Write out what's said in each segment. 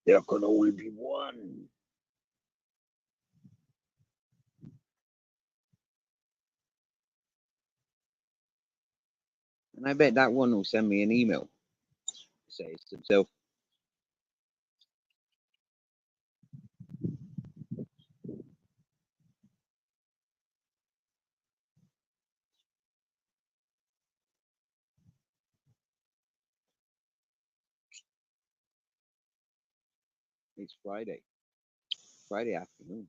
There can only be one. And I bet that one will send me an email. Says to himself, it's Friday afternoon.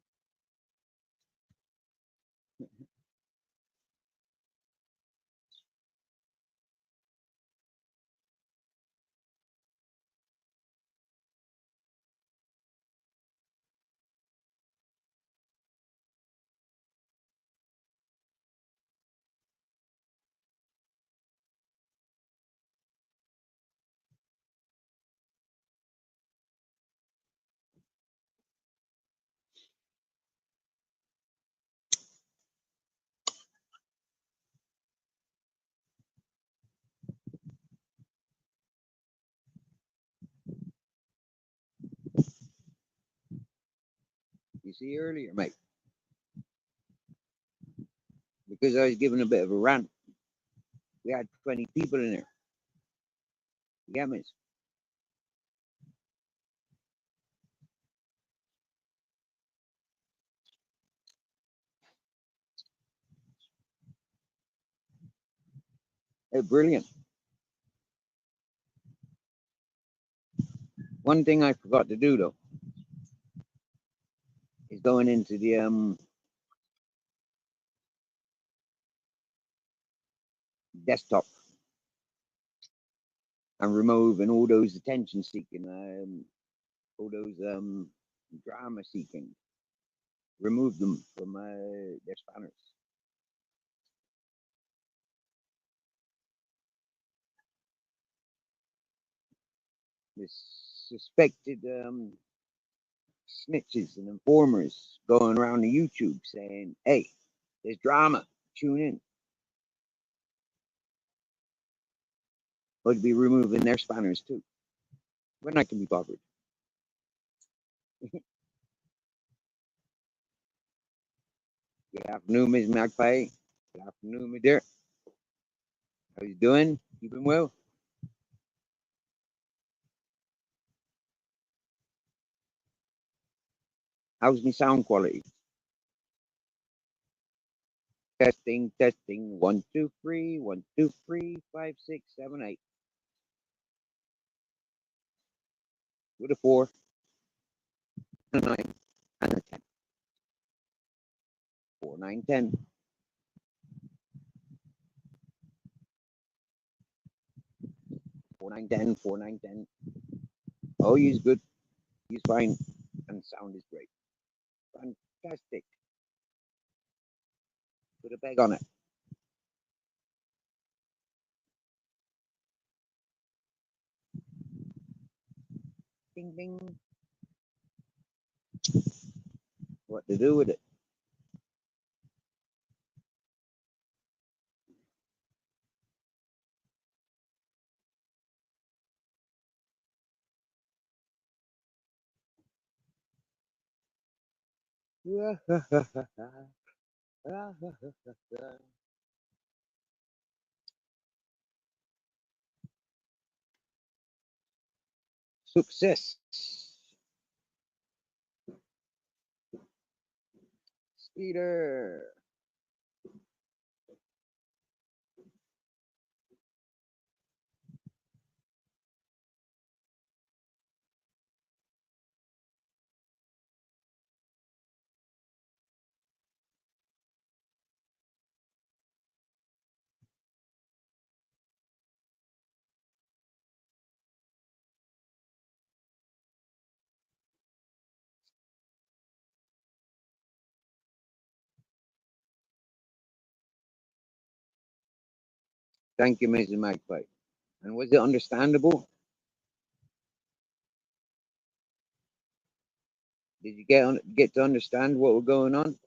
You see earlier, mate, because I was giving a bit of a rant. We had 20 people in there. You get me? They're brilliant. One thing I forgot to do though is going into the desktop and removing all those attention seeking, all those drama seeking. Remove them from their spanners. The suspected snitches and informers going around the YouTube saying, "Hey, there's drama. Tune in." Would be removing their spanners too. When I can be bothered. Good afternoon, Ms. Magpie. Good afternoon, my dear. How you doing? Keeping well? How's my sound quality? Testing, testing. 1, 2, 3. 1, 2, 3. 5, 6, 7, 8. With a 4, and a 9, and a 10. 4, 9, 10. 4, 9, 10. 4, 9, 10. Oh, he's good. He's fine. And sound is great. Fantastic. Put a peg on it. Ding, ding. What to do with it? Success. Skeeter. Thank you, Mrs. Magpie. And was it understandable? Did you get to understand what was going on?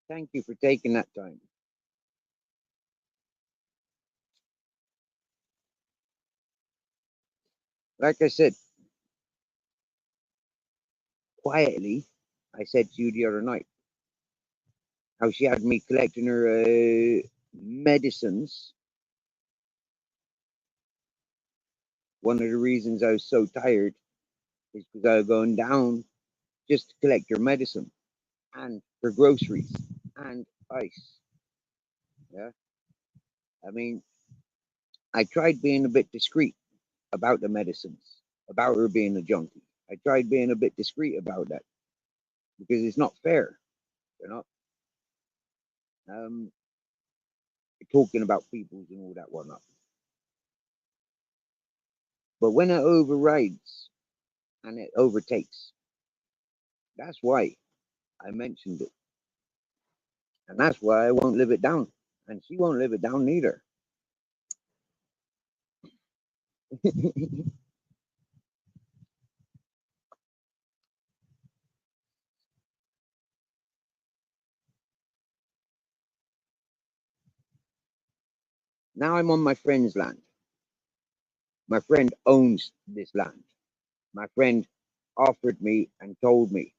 Thank you for taking that time. Like I said, quietly, I said to you the other night how she had me collecting her medicines. One of the reasons I was so tired is because I was going down just to collect your medicine and for groceries and ice. Yeah. I mean, I tried being a bit discreet about the medicines, about her being a junkie. I tried being a bit discreet about that because it's not fair, you know. Um, Talking about peoples and all that whatnot. But when it overrides and it overtakes, that's why I mentioned it. And that's why I won't live it down. And she won't live it down neither. Now I'm on my friend's land. My friend owns this land. My friend offered me and told me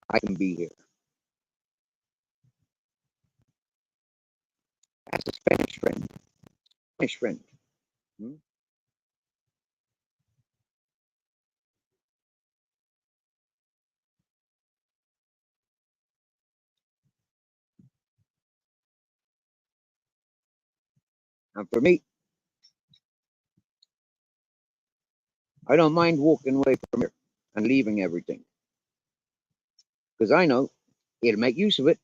I can be here. That's a Spanish friend. Spanish friend. Hmm? And for me, I don't mind walking away from here and leaving everything because I know he'll make use of it.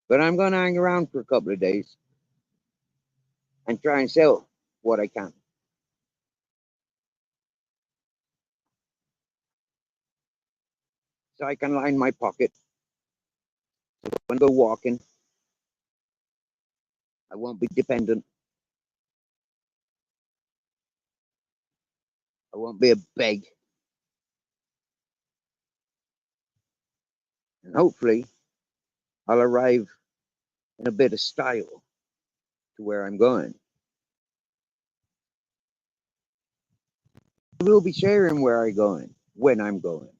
But I'm going to hang around for a couple of days and try and sell what I can. So I can line my pocket. So when I go walking, I won't be dependent. I won't be a beg. And hopefully, I'll arrive in a bit of style to where I'm going. I will be sharing where I'm going, when I'm going.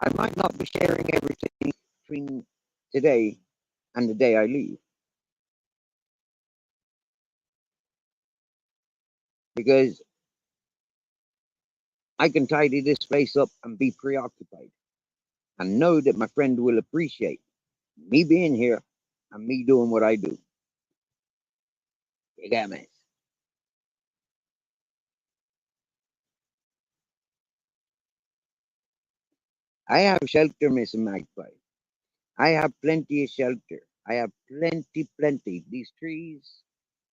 I might not be sharing everything between today and the day I leave because I can tidy this place up and be preoccupied and know that my friend will appreciate me being here and me doing what I do. You got me? I have shelter, Miss Magpie. I have plenty of shelter. I have plenty. These trees,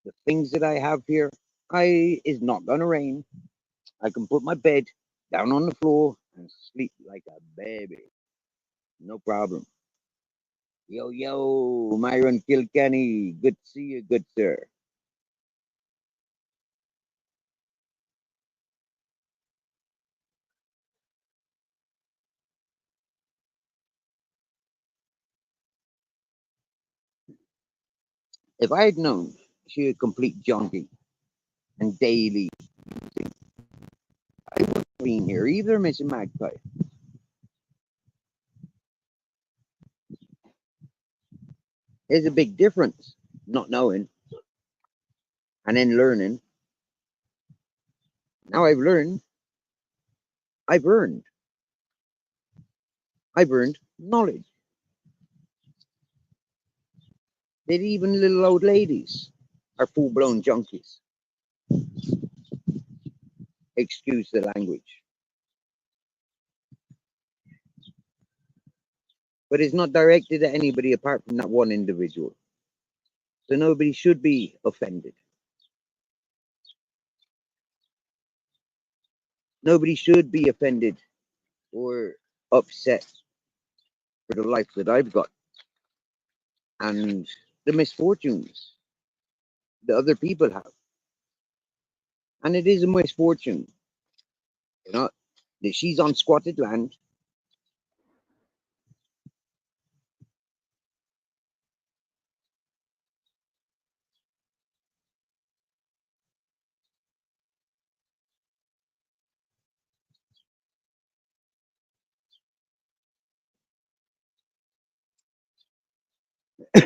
the things that I have here, I is not gonna rain. I can put my bed down on the floor and sleep like a baby. No problem. Yo, Myron Kilkenny. Good to see you, good sir. If I had known she a complete junkie and daily, I wouldn't have been here either, Miss Magpie. There's a big difference not knowing and then learning. Now I've learned, I've earned, I've earned knowledge that even little old ladies are full blown junkies. Excuse the language. but it's not directed at anybody apart from that one individual. So nobody should be offended. Nobody should be offended or upset for the life that I've got and the misfortunes that other people have. And it is a misfortune, you know, that she's on squatted land.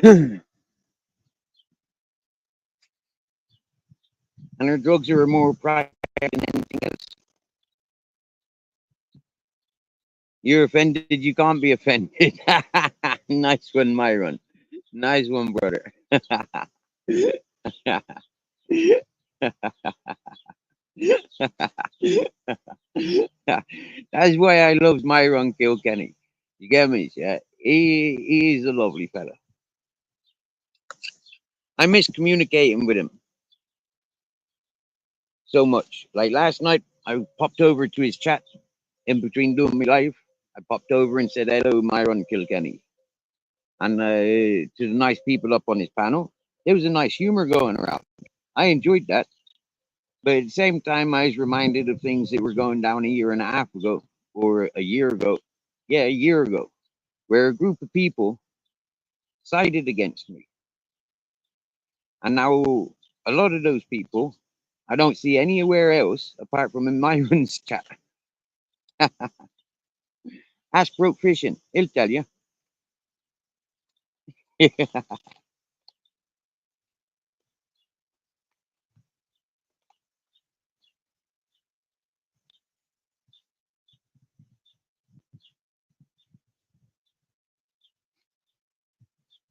And her drugs are more private than anything else. You're offended, you can't be offended. Nice one, Myron. Nice one, brother. That's why I love Myron Kilkenny. You get me? Yeah, he is a lovely fella. I miss communicating with him so much. Like last night, I popped over to his chat in between doing my live. I popped over and said hello, Myron Kilkenny, and to the nice people up on his panel. There was a nice humor going around. I enjoyed that, but at the same time, I was reminded of things that were going down a year and a half ago, or a year ago. Yeah, a year ago, where a group of people sided against me, and now a lot of those people I don't see anywhere else apart from in Myron's chat. Ask Broke Fishing, he'll tell you.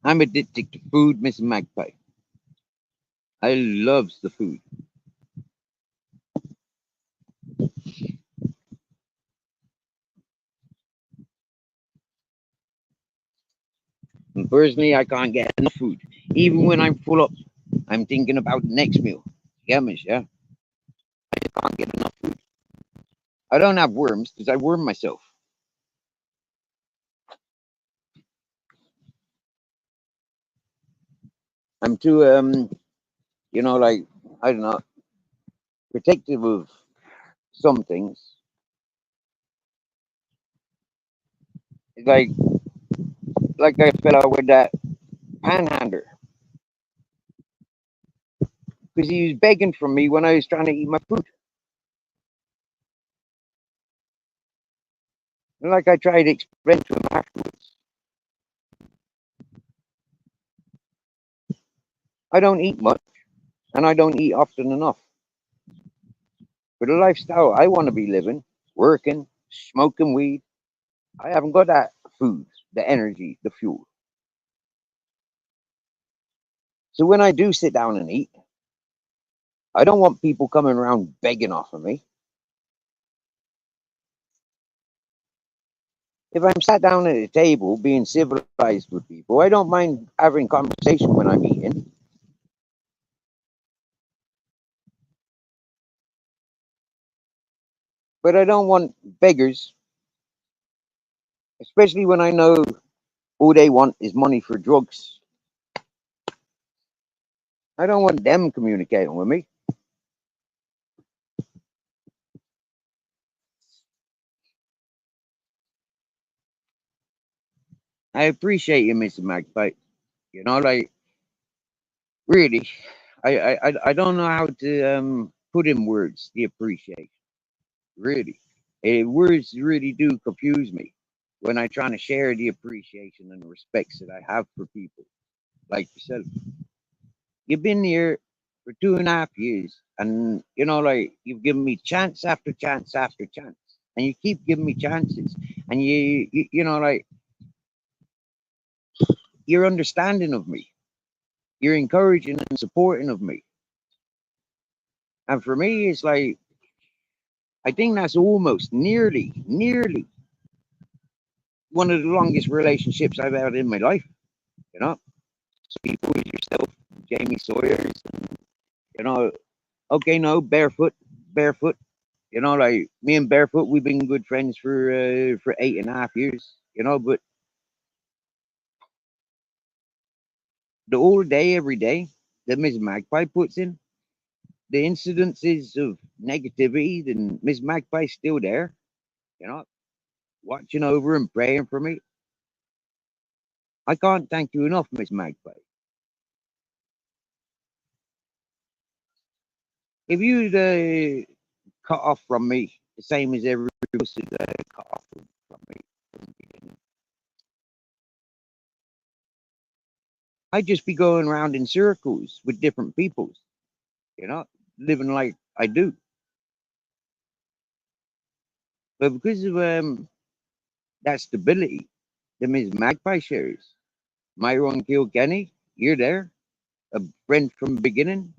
I'm addicted to food, Miss Magpie. I loves the food. And personally, I can't get enough food. Even when I'm full up, I'm thinking about the next meal. Yeah, miss, yeah. I can't get enough food. I don't have worms because I worm myself. I'm too like I don't know, protective of some things. Like I fell out with that panhandler because he was begging from me when I was trying to eat my food. And like I tried to explain to him afterwards, I don't eat much and I don't eat often enough. For the lifestyle I want to be living, working, smoking weed, I haven't got that food, the energy, the fuel. So when I do sit down and eat, I don't want people coming around begging off of me. If I'm sat down at a table being civilized with people, I don't mind having conversation when I'm eating. But I don't want beggars, especially when I know all they want is money for drugs. I don't want them communicating with me. I appreciate you, Mr. Magpie. You know, like really, I don't know how to put in words the appreciation. Really, words really do confuse me when I trying to share the appreciation and the respects that I have for people like yourself. You've been here for 2.5 years, and like you've given me chance after chance after chance, and you keep giving me chances, and like you're understanding of me, you're encouraging and supporting of me, and for me, it's like I think that's almost nearly one of the longest relationships I've had in my life. You know, so people with yourself, Jamie Sawyer's, you know, okay, no, barefoot. You know, like me and Barefoot, we've been good friends for 8.5 years. You know, but the whole day, every day that Miss Magpie puts in, the incidences of negativity, then Miss Magpie's still there. You know, watching over and praying for me. I can't thank you enough, Miss Magpie. If you'd cut off from me the same as everyone else is cut off from me from the beginning, I'd just be going around in circles with different peoples, you know, living like I do. But because of that stability that Miss Magpie shares, Myron Kilkenny, you're there, a friend from the beginning.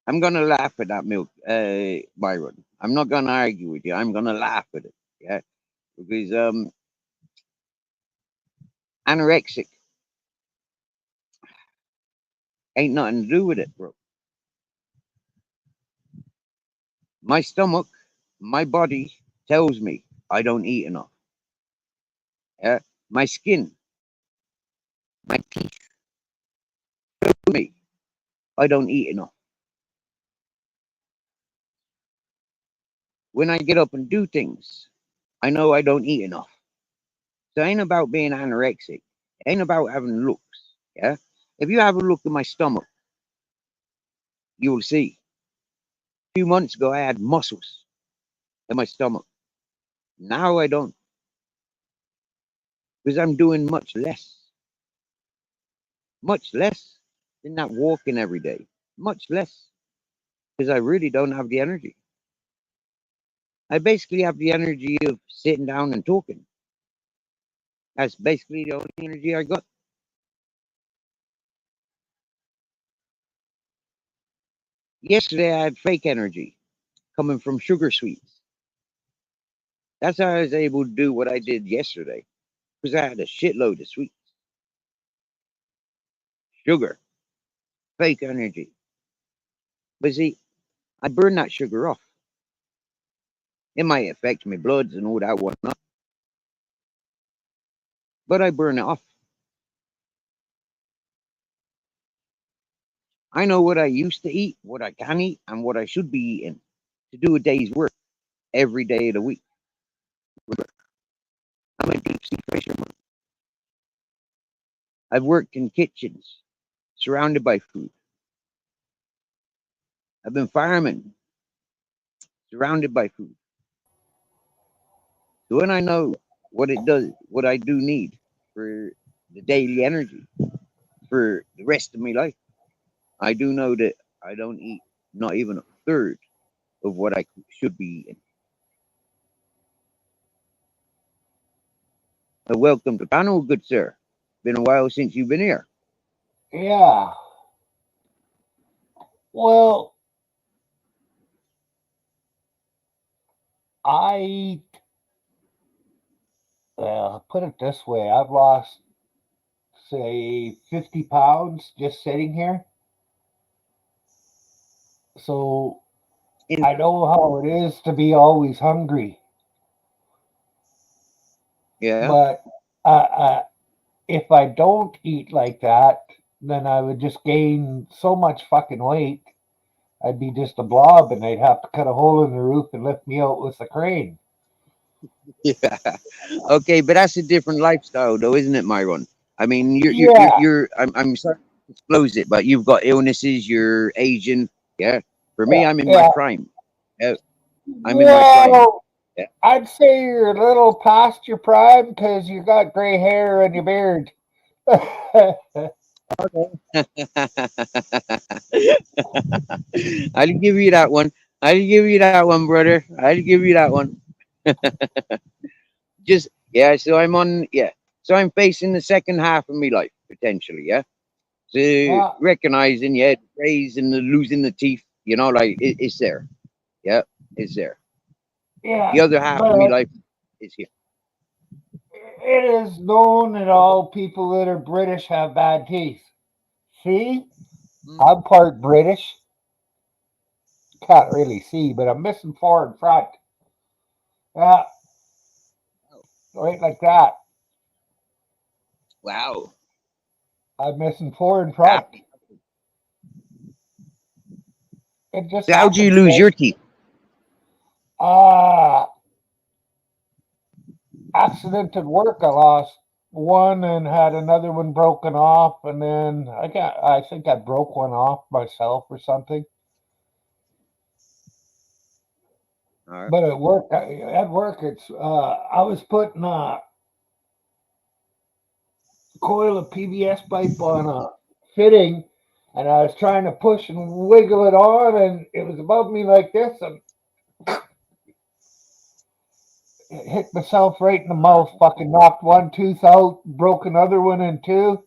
I'm gonna laugh at that milk, Myron. I'm not gonna argue with you. I'm gonna laugh at it, yeah, because anorexic ain't nothing to do with it, bro. My stomach, my body tells me I don't eat enough. Yeah, my skin, my teeth tell me I don't eat enough. When I get up and do things, I know I don't eat enough. So it ain't about being anorexic. It ain't about having looks. Yeah. If you have a look at my stomach, you will see. A few months ago, I had muscles in my stomach. Now I don't, because I'm doing much less than that walking every day, much less, because I really don't have the energy. I basically have the energy of sitting down and talking. That's basically the only energy I got. Yesterday, I had fake energy coming from sugar sweets. That's how I was able to do what I did yesterday, because I had a shitload of sweets, sugar, fake energy. But see, I burn that sugar off. It might affect my bloods and all that whatnot, but I burn it off. I know what I used to eat, what I can eat, and what I should be eating to do a day's work every day of the week. I'm a deep sea fisherman. I've worked in kitchens, surrounded by food. I've been fireman, surrounded by food. So when I know what it does, what I do need for the daily energy for the rest of my life, I do know that I don't eat not even a third of what I should be eating. Welcome to the panel, good sir. Been a while since you've been here. Yeah. Well, I put it this way: I've lost, say, 50 pounds just sitting here. So In, I know how it is to be always hungry. yeah. But if I don't eat like that, then I would just gain so much fucking weight. I'd be just a blob, and they'd have to cut a hole in the roof and lift me out with a crane. Yeah. Okay, but that's a different lifestyle, though, isn't it, Myron? I mean, Yeah, I'm sorry to disclose it, but you've got illnesses. You're Asian. Yeah. For me, yeah, I'm in my yeah. prime. Yeah. I'm in my prime. Well, I'd say you're a little past your prime because you got gray hair and your beard. I'll give you that one. I'll give you that one, brother. I'll give you that one. Just yeah. So I'm on. Yeah. So I'm facing the second half of my life potentially. Yeah. So Yeah, recognizing, yeah, the grays and the losing the teeth. You know, like it's there. Yeah, it's there. yeah, The other half of my but life is here. it is known that all people that are British have bad teeth. See, Mm. I'm part British. Can't really see, but I'm missing four in front. Yeah, right like that. Wow. I'm missing four in Ah, front. It just so how'd you happens, lose right? your teeth? Uh, accident at work. I lost one and had another one broken off, and then I think I broke one off myself or something. All right. But at work, I was putting a coil of PVS pipe on a fitting, and I was trying to push and wiggle it on, and it was above me like this, and it hit myself right in the All right. mouth. Fucking knocked one tooth out, broke another one in two.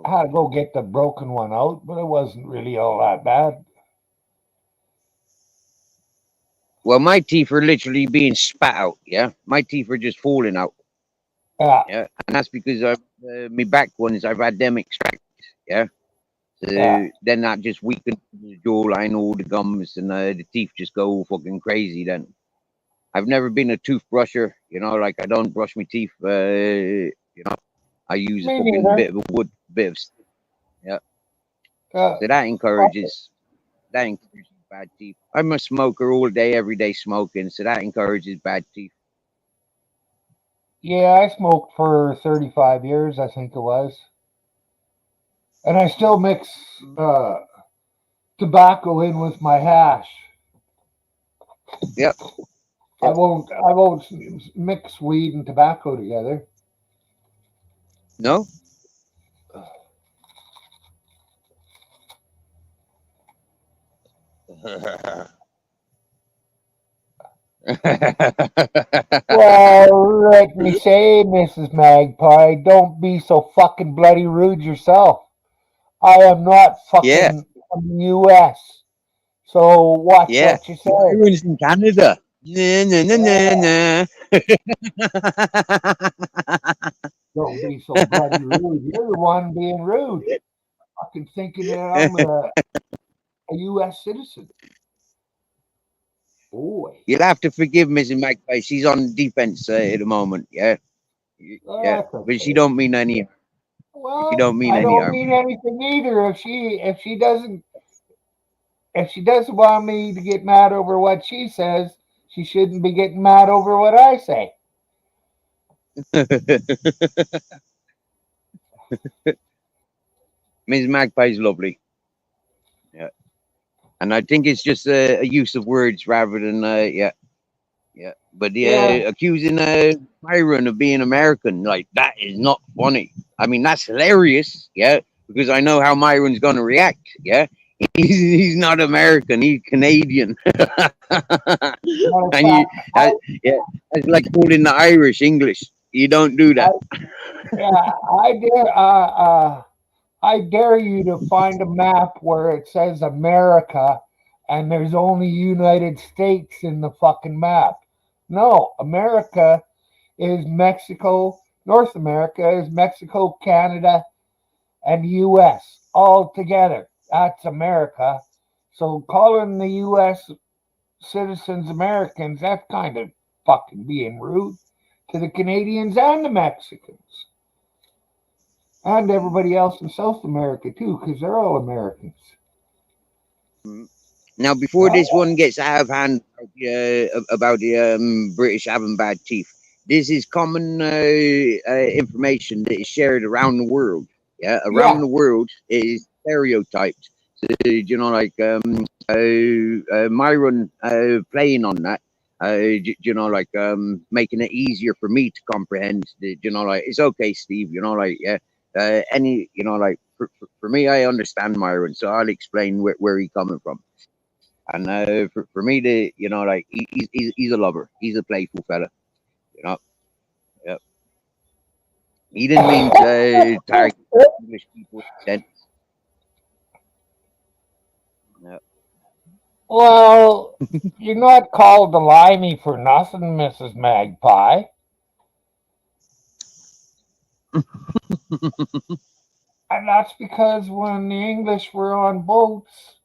I Wow. had to go get the broken one out, but it wasn't really all that bad. Well, my teeth are literally being spat out. Yeah, my teeth are just falling out. Yeah, Yeah, and that's because my back ones I've had them extracted. Yeah, yeah. so then that just weakens the jawline, all the gums, and the teeth just go all fucking crazy. Then I've never been a toothbrusher. You know, like I don't brush my teeth. You know, I use a Me fucking neither. bit of a wood, bit of yeah. Uh, So that encourages bad teeth. I'm a smoker all day, every day smoking, so that encourages bad teeth. yeah, I smoked for 35 years, I think it was. And I still mix Mm. uh, tobacco in with my hash. Yep, I yep. won't. I won't mix weed and tobacco together. No. Well, let me say, Mrs. Magpie, don't be so fucking bloody rude yourself. I am not Yeah, fucking from the U.S., so watch yeah. what you say. Byron's in Canada. Na, na, na, na, Yeah, na. don't be so bloody rude. You're the one being rude. Fucking thinking that I'm a U.S. citizen. Boy, You'll have to forgive Mrs. Magpie. She's on defense at the moment. Yeah, yeah. that's But she okay. don't mean any. She Well, don't mean I any don't harm. mean anything either. If she doesn't want me to get mad over what she says, she shouldn't be getting mad over what I say. Mrs. Magpie's lovely. Yeah, and I think it's just a use of words rather than yeah. Yeah, but Yeah, accusing Byron of being American, like that is not funny. I mean, that's hilarious. Yeah, because I know how Myron's gonna react. Yeah, he's not American. He's Canadian, matter of and fact, yeah, it's like calling the Irish English. You don't do I that. yeah, I dare you to find a map where it says America and there's only United States in the fucking map. No, America is Mexico. North America is Mexico, Canada, and U.S. all together. That's America. So calling the U.S. citizens Americans, that's kind of fucking being rude to the Canadians and the Mexicans and everybody else in South America too, because they're all Americans. Mm. Now, before Oh, this one gets out of hand about the British having bad teeth, this is common information that is shared around the world. Yeah, yeah, around the world it is stereotyped. you know, like Myron playing on that. You know, like making it easier for me to comprehend. You know, like it's okay, Steve. You know, like yeah, any, you know, like for me, I understand Myron, so I'll explain where he coming from. And for me, you know, like he's a lover. He's a playful fella. You know, yeah. He didn't mean to target English people. Then, yeah. Well, you're not called the limey for nothing, Mrs. Magpie. And that's because when the English were on boats,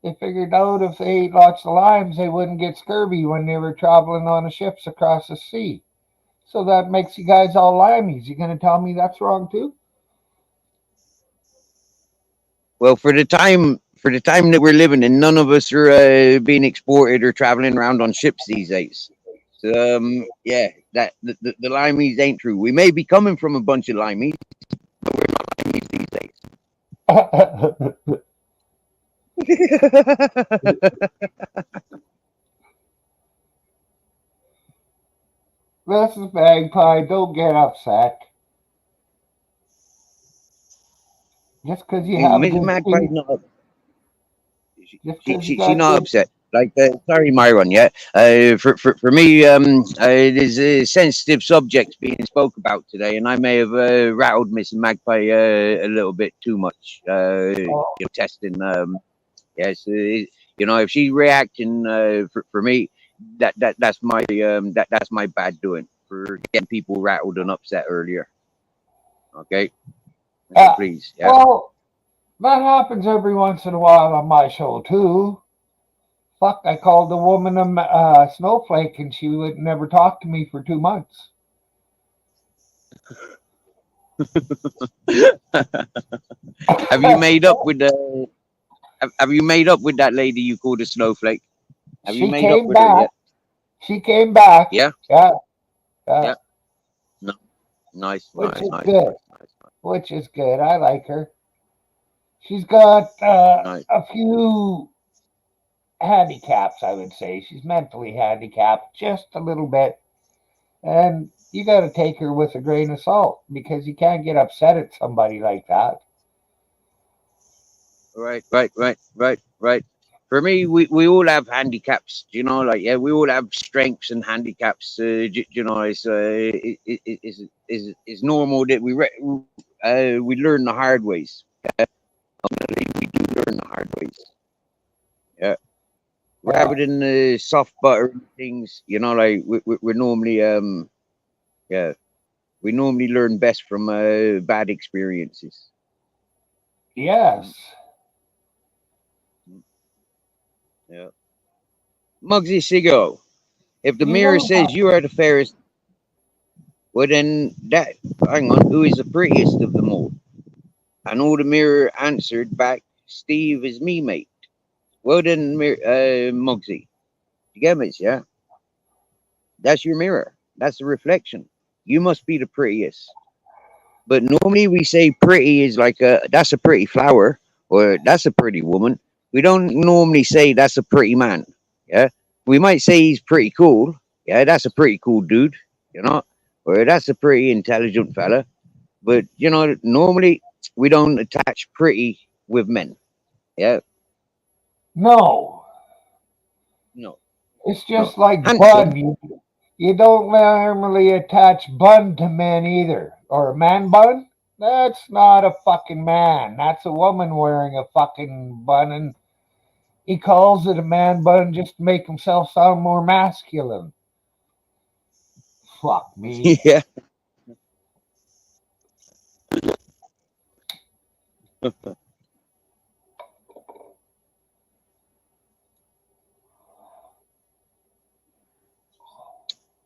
they figured out if they ate lots of limes, they wouldn't get scurvy when they were traveling on the ships across the sea. So that makes you guys all limeys. You gonna tell me that's wrong too? Well, for the time that we're living in, none of us are being exported or traveling around on ships these days. So yeah, that the limeys ain't true. We may be coming from a bunch of limeys, but we're not limeys these days. Mrs. Magpie, don't get upset. Just because you have a Miss good Magpie's speech, not. just because you She got not good. upset. Like sorry, Myron. Yeah. For me, it is a sensitive subject being spoke about today, and I may have rattled Miss Magpie a little bit too much. Oh, You know, testing. Yes. You know, if she's reacting for me, that's my that's my bad doing for getting people rattled and upset earlier. Okay. So yeah. please, yeah. Well, that happens every once in a while on my show too. Fuck, I called the woman a snowflake, and she would never talk to me for 2 months. Have you made up with the? Have you made up with that lady you called a snowflake? Have you She made up came with her back. yet? She came back. Yeah, Yeah, yeah, yeah. No, nice, which nice, is nice, good. nice, nice, Which is good. I like her. She's got nice. a few handicaps, I would say. She's mentally handicapped just a little bit. And you got to take her with a grain of salt because you can't get upset at somebody like that. Right, right, right, right, right. For me, we all have handicaps, you know. Like yeah, we all have strengths and handicaps. You know, it's normal that we learn the hard ways. We do learn the hard ways. Yeah, Yeah. rather than soft butter things. You know, like we're normally yeah, we normally learn best from bad experiences. Mm, Yes. mm, yeah. Muggsy Sigo, if the You mirror know, says you are the fairest, well then that, hang on, who is the prettiest of them all? And all the mirror answered back, Steve is me, mate. Well then, Muggsy, you get me, yeah? That's your mirror. That's the reflection. You must be the prettiest. But normally we say pretty is like that's a pretty flower or that's a pretty woman. We don't normally say that's a pretty man. Yeah. We might say he's pretty cool. Yeah, that's a pretty cool dude, you know, or that's a pretty intelligent fella. But you know, normally we don't attach pretty with men. Yeah. no. No, It's no. just like Handsome. Bun. You don't normally attach Bun to men either. Or a man bun? That's not a fucking man. That's a woman wearing a fucking bun, and he calls it a man bun just to make himself sound more masculine. Fuck me. Yeah.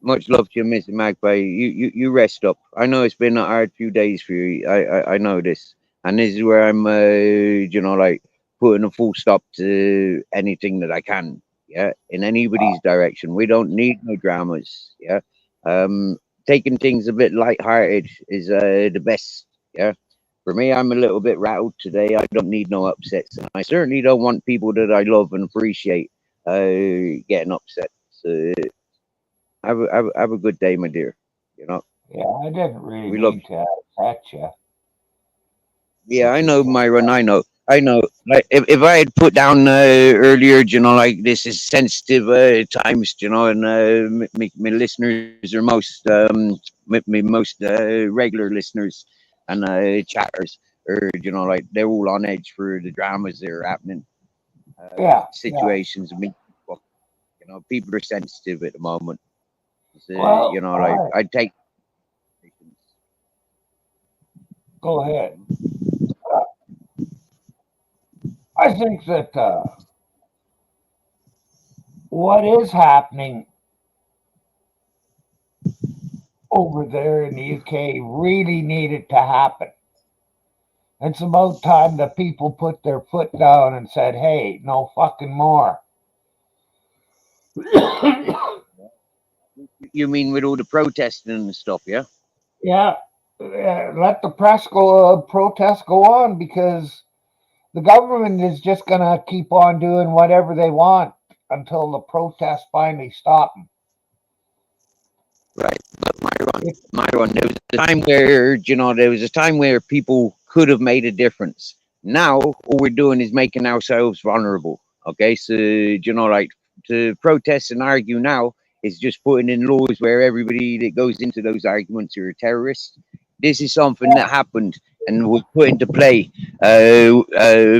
Much love to you, Mr. Magpie. You rest up. I know it's been a hard few days for you. I know this, and this is where I'm, you know, like putting a full stop to anything that I can. Yeah, in anybody's direction. We don't need no dramas. Yeah, taking things a bit lighthearted is the best. Yeah, For me, I'm a little bit rattled today. I don't need no upsets, and I certainly don't want people that I love and appreciate getting upset. So have a good day, my dear. You know, Yeah, I didn't really we love mean you. to upset you. Yeah, It's I just know, like, Myron. I know. Like if I had put down earlier, you know, like this is sensitive times, you know, and my listeners are most my most regular listeners and chatters, or you know, like they're all on edge for the dramas that are happening, yeah, yeah. situations. I mean, well, you know, people are sensitive at the moment. So, you Well, know, all like right, I take. go ahead. Uh, I think that what is happening over there in the UK really needed to happen. It's about time that people put their foot down and said, hey, no fucking more. You mean with all the protesting and stuff, yeah? Yeah, let the protest go on because the government is just going to keep on doing whatever they want until the protests finally stop them. Right. But It, Myron, there was a time where, you know, there was a time where people could have made a difference. Now, all we're doing is making ourselves vulnerable. Okay. So, you know, like to protest and argue now is just putting in laws where everybody that goes into those arguments are a terrorist. This is something that happened and was put into play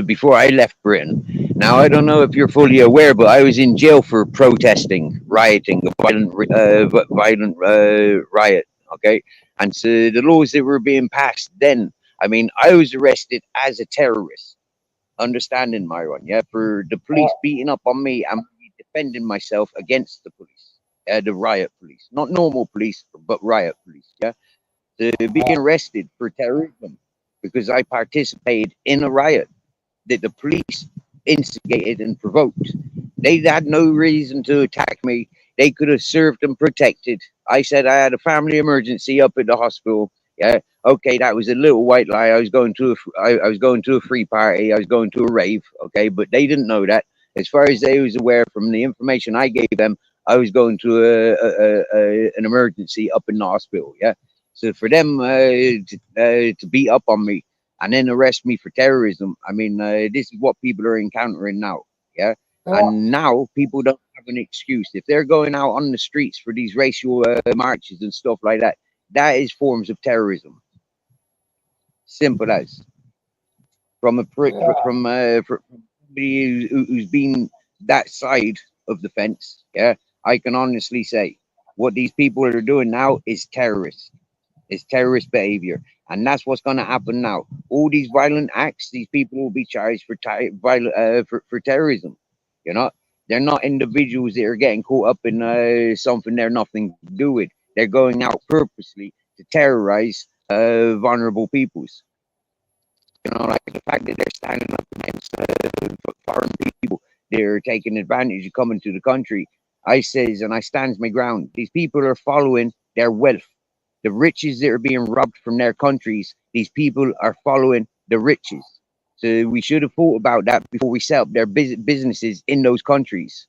before I left Britain. Now, I don't know if you're fully aware, but I was in jail for protesting, rioting, a violent riot. Okay, and so the laws that were being passed then, I mean, I was arrested as a terrorist. Understanding, Myron, yeah, for the uh, police beating up on me and me defending myself against the police, the riot police, not normal police, but riot police, yeah, to being arrested for terrorism because I participated in a riot that the police instigated and provoked. They had no reason to attack me. They could have served and protected. I said I had a family emergency up at the hospital. Yeah, okay, that was a little white lie. I was going to a free party. I was going to a rave. Okay, but they didn't know that. As far as they was aware from the information I gave them, I was going to an emergency up in the hospital. Yeah, so for them to beat up on me and then arrest me for terrorism. I mean, this is what people are encountering now. Yeah. yeah, And now people don't have an excuse. If they're going out on the streets for these racial marches and stuff like that, that is forms of terrorism. Simple as. From a yeah, from somebody who's been that side of the fence, yeah, I can honestly say what these people are doing now is terrorist. It's terrorist behavior. And that's what's going to happen now. All these violent acts, these people will be charged for, for terrorism. You know, they're not individuals that are getting caught up in something they're nothing to do with. They're going out purposely to terrorize vulnerable peoples. You know, like the fact that they're standing up against foreign people, they're taking advantage of coming to the country. I says, and I stands my ground. These people are following their wealth, the riches that are being robbed from their countries. These people are following the riches. So we should have thought about that before we set up their businesses in those countries.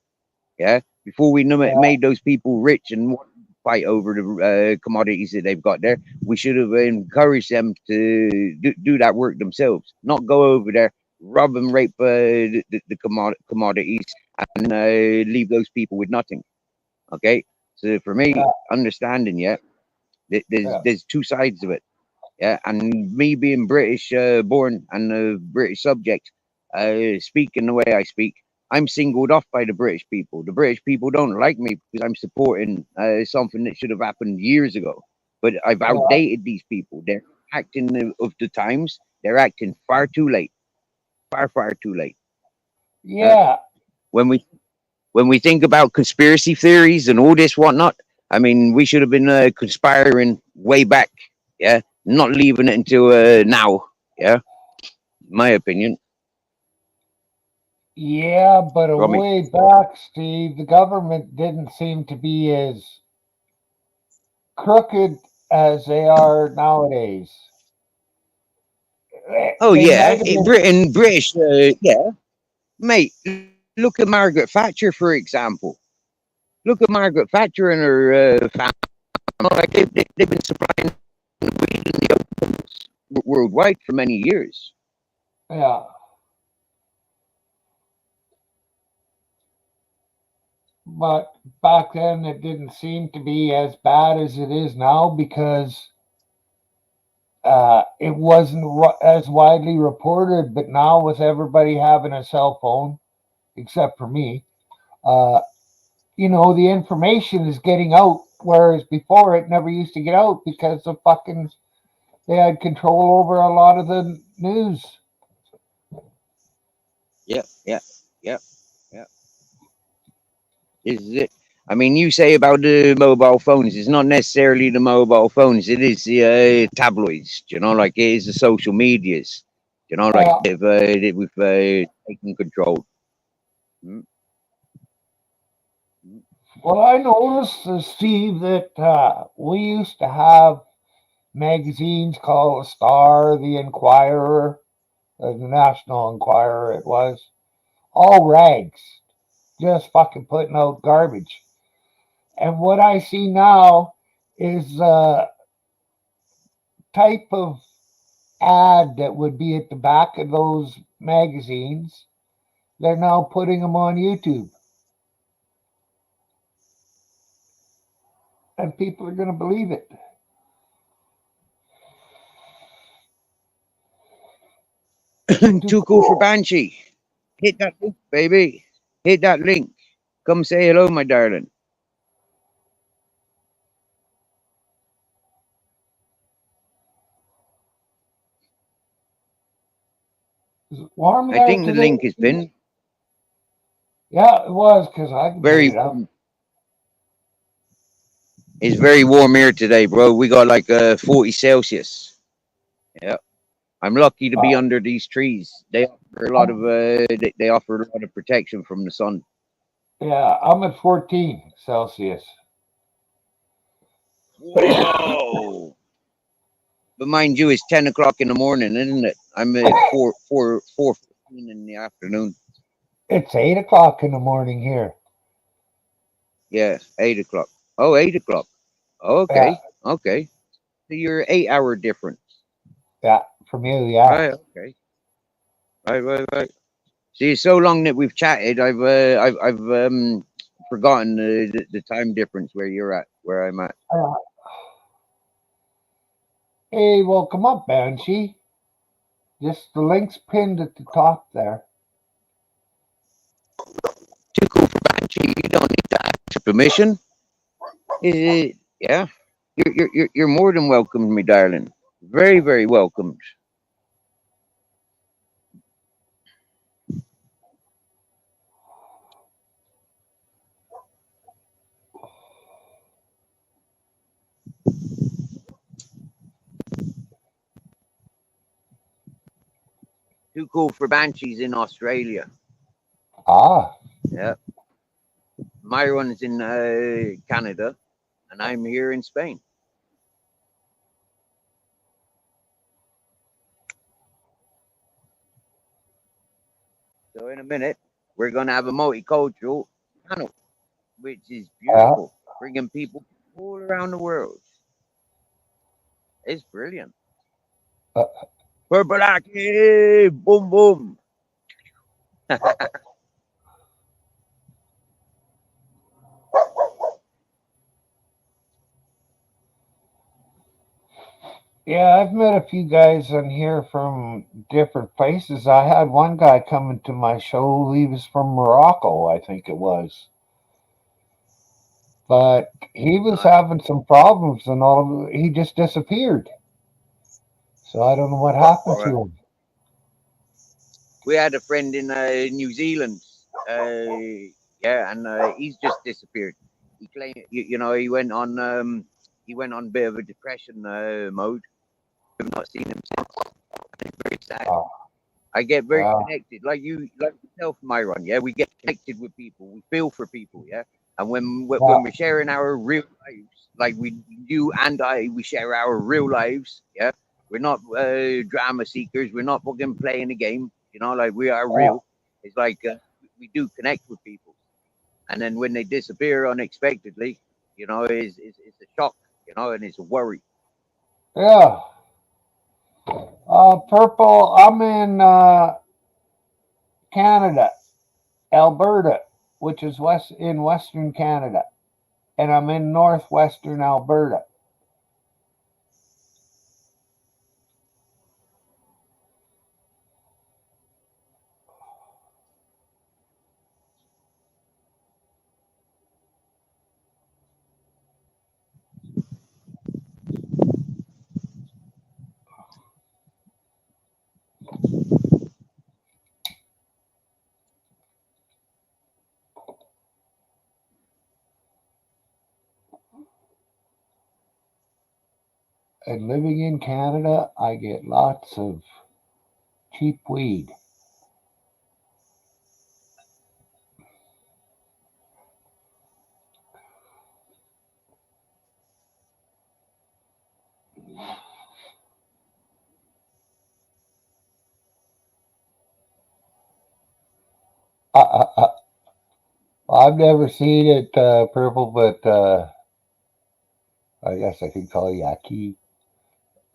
Yeah, before we yeah, made those people rich and fight over the commodities that they've got there, we should have encouraged them to do that work themselves, not go over there, rob and rape the commodities, and leave those people with nothing. Okay, so for me, yeah, understanding, yeah, yeah. there's two sides of it. Yeah, and me being British born and a British subject, speaking the way I speak, I'm singled off by the British people. The British people don't like me because I'm supporting something that should have happened years ago. But I've Yeah. outdated these people. They're acting of the times. They're acting far too late, far too late. Uh, Yeah. when we think about conspiracy theories and all this whatnot, I mean, we should have been conspiring way back. Yeah, not leaving it until now. Yeah, my opinion. Yeah, but a Romy. way back, Steve, the government didn't seem to be as crooked as they are nowadays. Oh they yeah, might have been. British. Yeah, mate. Look at Margaret Thatcher, for example. Look at Margaret Thatcher and her family. Like they've been supplying weed in the worldwide for many years. Yeah, but back then it didn't seem to be as bad as it is now because it wasn't as widely reported. But now, with everybody having a cell phone, except for me, uh, the information is getting out, whereas before it never used to get out because of fucking they had control over a lot of the news. Yeah, yeah, yeah, yeah. Is it? I mean, you say about the mobile phones. It's not necessarily the mobile phones. It is the tabloids. You know, like it is the social medias. You know, like Uh, we've taken control. Mm, mm. well, I noticed, Steve, that we used to have magazines called the Star, the Inquirer, the National Enquirer. It was all rags, just fucking putting out garbage. And what I see now is type of ad that would be at the back of those magazines. They're now putting them on YouTube, and people are going to believe it. Too Too cool for cool. Banshee. Hit that link, baby. Hit that link. Come say hello, my darling. Is it warm I there think the today? link has been Yeah, it was because I made very it up. warm. It's very warm here today, bro. We got like 40 Celsius. Yeah. I'm lucky to be Uh, under these trees. They offer a lot of they offer a lot of protection from the sun. yeah, I'm at 14 Celsius. Whoa! But mind you, it's 10 o'clock in the morning, isn't it? I'm at 4:14 in the afternoon. It's 8 o'clock in the morning here. Yeah, 8 o'clock. Oh, 8 o'clock. Yeah, Okay, okay. So you're 8 hour difference. yeah, from you, yeah. Right. Okay. Right. See, it's so long that we've chatted. I've forgotten the time difference where you're at, where I'm at. Uh, hey, well, come up, Banshee. Just the link's pinned at the top there. Too cool for Banshee. You don't need to ask permission. Yeah. You're more than welcome, my darling. Very, very welcomed. Too cool for Banshees in Australia. Ah, Yeah. My one's in Canada, and I'm here in Spain. So in a minute, we're gonna have a multicultural panel, which is yeah. beautiful, bringing people all around the world. It's brilliant. Uh, Purple Aki, boom boom. yeah, I've met a few guys on here from different places. I had one guy coming to my show. He was from Morocco, I think it was. But he was having some problems and all of it. He just disappeared. So I don't know what happened Right. to him. We had a friend in New Zealand. Yeah, and he's just disappeared. He claimed, he went on a bit of a depression mode. I've not seen him since. It's very sad. Oh, I get very yeah, connected, like yourself, Myron. Yeah, we get connected with people. We feel for people. Yeah, and yeah, when we're sharing our real lives, like you and I, we share our real lives. Yeah, We're not drama seekers. We're not fucking playing a game. You know, like we are Yeah. real. It's like we do connect with people, and then when they disappear unexpectedly, you know, it's a shock. You know, and it's a worry. Yeah. Purple, I'm in Canada, Alberta, which is in Western Canada, and I'm in northwestern Alberta. And living in Canada, I get lots of cheap weed. I've never seen it, Purple, but I guess I could call you Aki.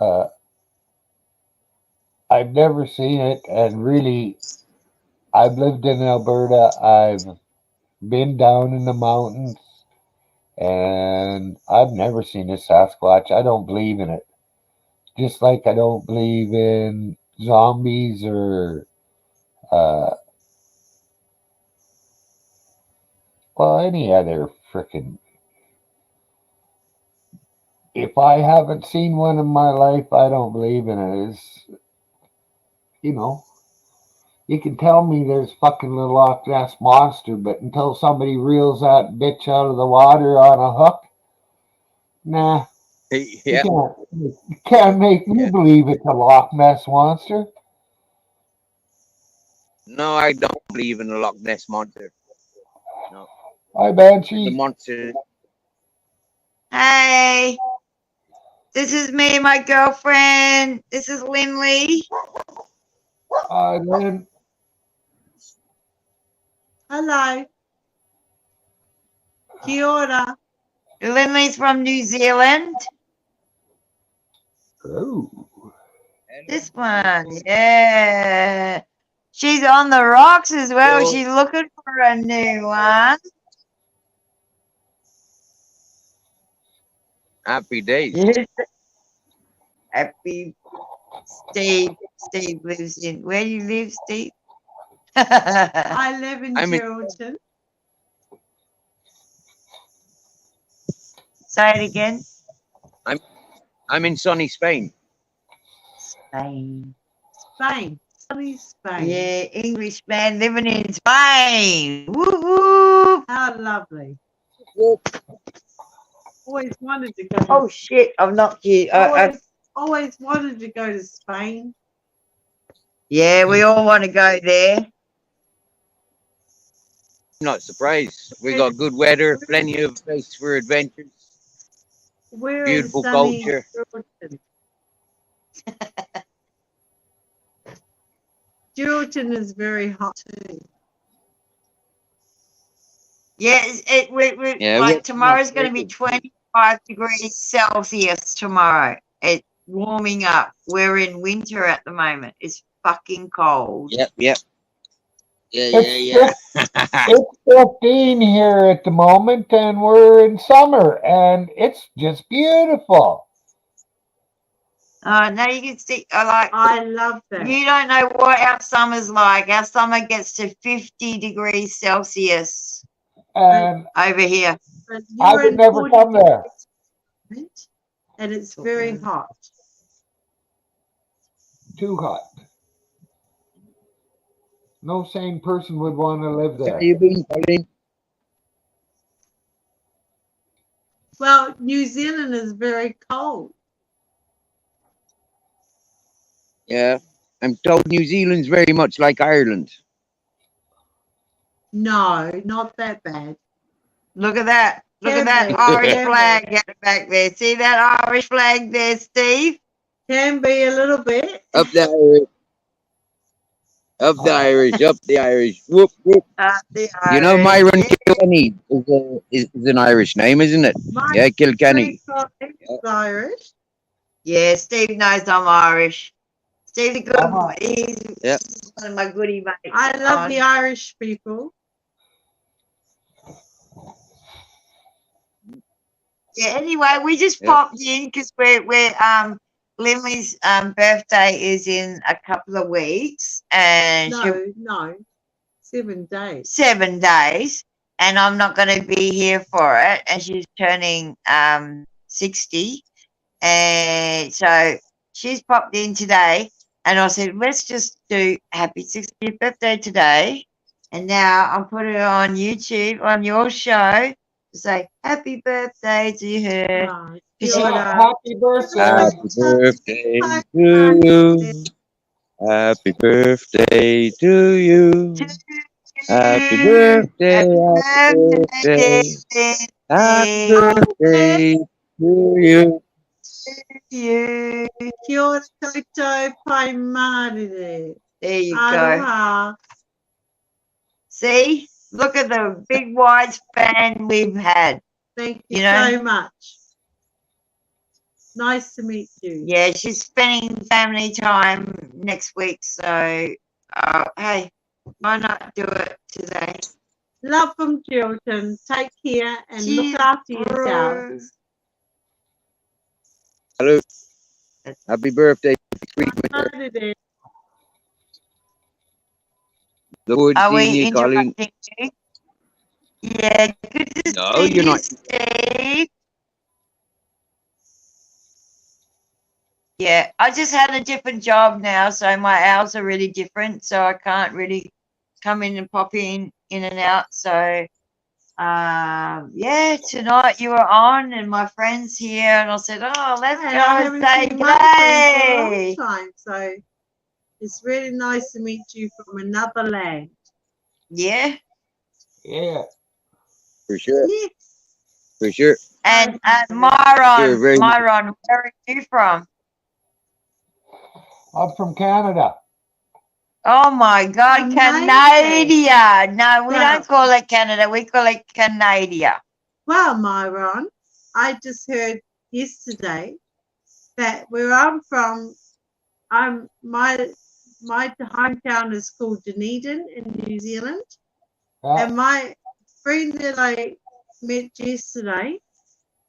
Uh, I've never seen it, and really, I've lived in Alberta. I've been down in the mountains, and I've never seen a Sasquatch. I don't believe in it. Just like I don't believe in zombies or, uh, well, any other frickin'. If I haven't seen one in my life, I don't believe in it. It's, you know, you can tell me there's fucking little Loch Ness monster, but until somebody reels that bitch out of the water on a hook, nah, you Yeah, can't make me yeah. believe it's a Loch Ness monster. No, I don't believe in the Loch Ness monster. No, Hi, the Banshee. monster. Hey, this is me and my girlfriend. This is Lindley. Hi, Lynn. Hello. Kia ora. Lindley's from New Zealand. Oh. This one, yeah. She's on the rocks as well. Yo. She's looking for a new one. Happy days. Yes. Happy Steve. Steve lives in. Where do you live, Steve? I live in I'm in- Geraldton. Say it again. I'm in sunny Spain. Spain. Spain. Sunny Spain. Yeah, Englishman living in Spain. Woo woo. How lovely. Always wanted to go to, Oh shit! I've knocked you. always wanted to go to Spain. Yeah, we all want to go there. I'm not surprised. We got good weather, plenty of place for adventures, We're beautiful in sunny culture. Geraldton. Geraldton is very hot too. Yes, Yeah, like tomorrow's going to be 25 degrees Celsius tomorrow. It's warming up. We're in winter at the moment. It's fucking cold. Yep. Yeah. It's 15 here at the moment, and we're in summer, and it's just beautiful. Now you can see, I love that. you don't know what our summer's like. Our summer gets to 50 degrees Celsius And over here. But I you're would in never 40 come there. degrees, and it's very hot. Too hot. No sane person would want to live How there. you been, Pauline? Well, New Zealand is very cold. Yeah. I'm told New Zealand's very much like Ireland. No, not that bad. Look at that. Look at Can that they? Irish Can flag back there. See that Irish flag there, Steve? Can be a little bit. Up the Irish. Up the Irish. Up the Irish. Whoop, whoop. The You know, Irish. Myron Kilkenny is an Irish name, isn't it? My Yeah, Kilkenny. grandfather is Irish. Yeah, Steve knows I'm Irish. Steve's a good. Uh-huh. He's Yeah. one of my goodie mates. I love the Irish people. Yeah. Anyway, we just Yeah. popped in because we're Lily's birthday is in a couple of weeks, and No, 7 days. 7 days, and I'm not going to be here for it, and she's turning 60, and so she's popped in today, and I said, let's just do happy 60th birthday today, and now I'll put it on YouTube on your show to say happy birthday to her. Oh, Is kia it- ora. Happy birthday. Happy birthday to you. Happy birthday to you. Happy birthday. Happy birthday. Happy birthday to you. you. Kia ora koutou pai marere. There you go. Aloha. See, look at the big wide span we've had. Thank you You know? so much. Nice to meet you. Yeah, she's spending family time next week, so hey, why not do it today? Love from children. Take care and look after yourselves. Hello. Happy birthday. Marere. Look forward to Are seeing we you, Colleen. interrupting you? Yeah, good to No, see you're you, not. Steve. Yeah, I just had a different job now, so my hours are really different, so I can't really come in and pop in and out. So, yeah, tonight you were on, and my friend's here, and I said, "Oh, let's Hey, go I and haven't say seen my friend for a long g'day." time, so it's really nice to meet you from another land. Yeah, Yeah. For sure. Yes. For sure. and You're Myron, very nice. Myron, where are you from? I'm from Canada. Oh my God, Amazing. Canada! No, we Wow. don't call it Canada. We call it Canada. Well, Myron, I just heard yesterday that where I'm from, my hometown is called Dunedin in New Zealand, Yeah. and my friend that I met yesterday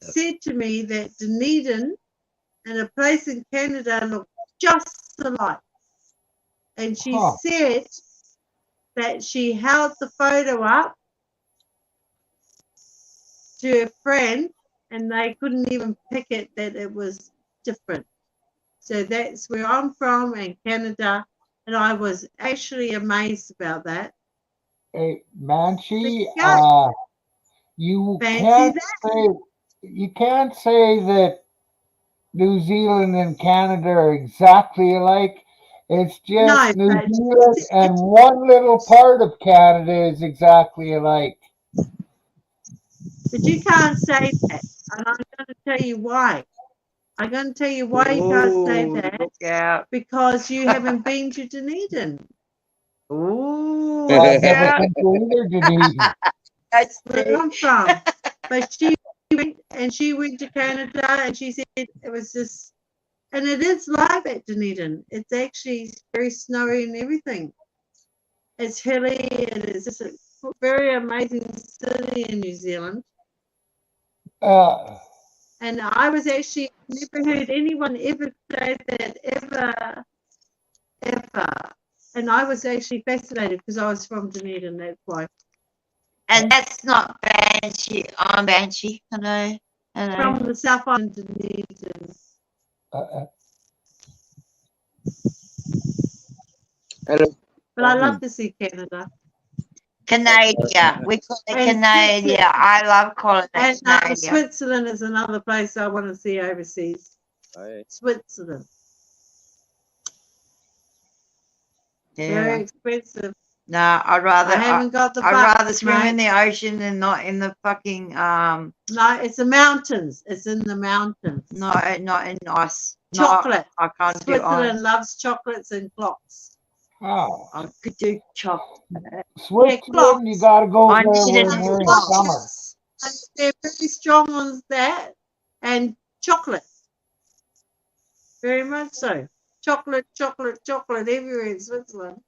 said to me that Dunedin and a place in Canada look just alike. And she Huh. said that she held the photo up to a friend and they couldn't even pick it that it was different. So that's where I'm from in Canada, and I was actually amazed about that. Hey, Manchi, Yeah. you Fancy can't say that New Zealand and Canada are exactly alike. It's just No, New but Zealand it's- and one little part of Canada is exactly alike. But you can't say that, and I'm going to tell you why. I'm going to tell you why you can't say Ooh, that, look out. because you haven't been to Dunedin. Ooh, Well, I've look never out. been to either Dunedin. That's Where the- I'm from. But she went to Canada, and she said it was just, and it is live at Dunedin. It's actually very snowy and everything. It's hilly, and it's just a very amazing city in New Zealand. Uh, And I was actually never heard anyone ever say that ever. And I was actually fascinated because I was from Dunedin, that's why. And that's not Banshee. I'm Banshee. Hello. Hello. From the South Island, Dunedin. Hello. But I love to see Canada. Canada. We call it And Canada. I love calling it And Canada. Switzerland is another place I want to see overseas. Hi. Switzerland. Yeah. Very expensive. No, I'd rather I haven't got the I'd buckets, rather swim in mate. the ocean than not in the fucking No, it's the mountains. It's in the mountains. not in ice. Chocolate. No, I can't do Switzerland ice. loves chocolates and clocks. Oh, I could do chocolate. Switzerland, you clocks. got to go I there need when it you're in clock. summer. And they're very strong on that. And chocolate. Very much so. Chocolate, chocolate, chocolate everywhere in Switzerland.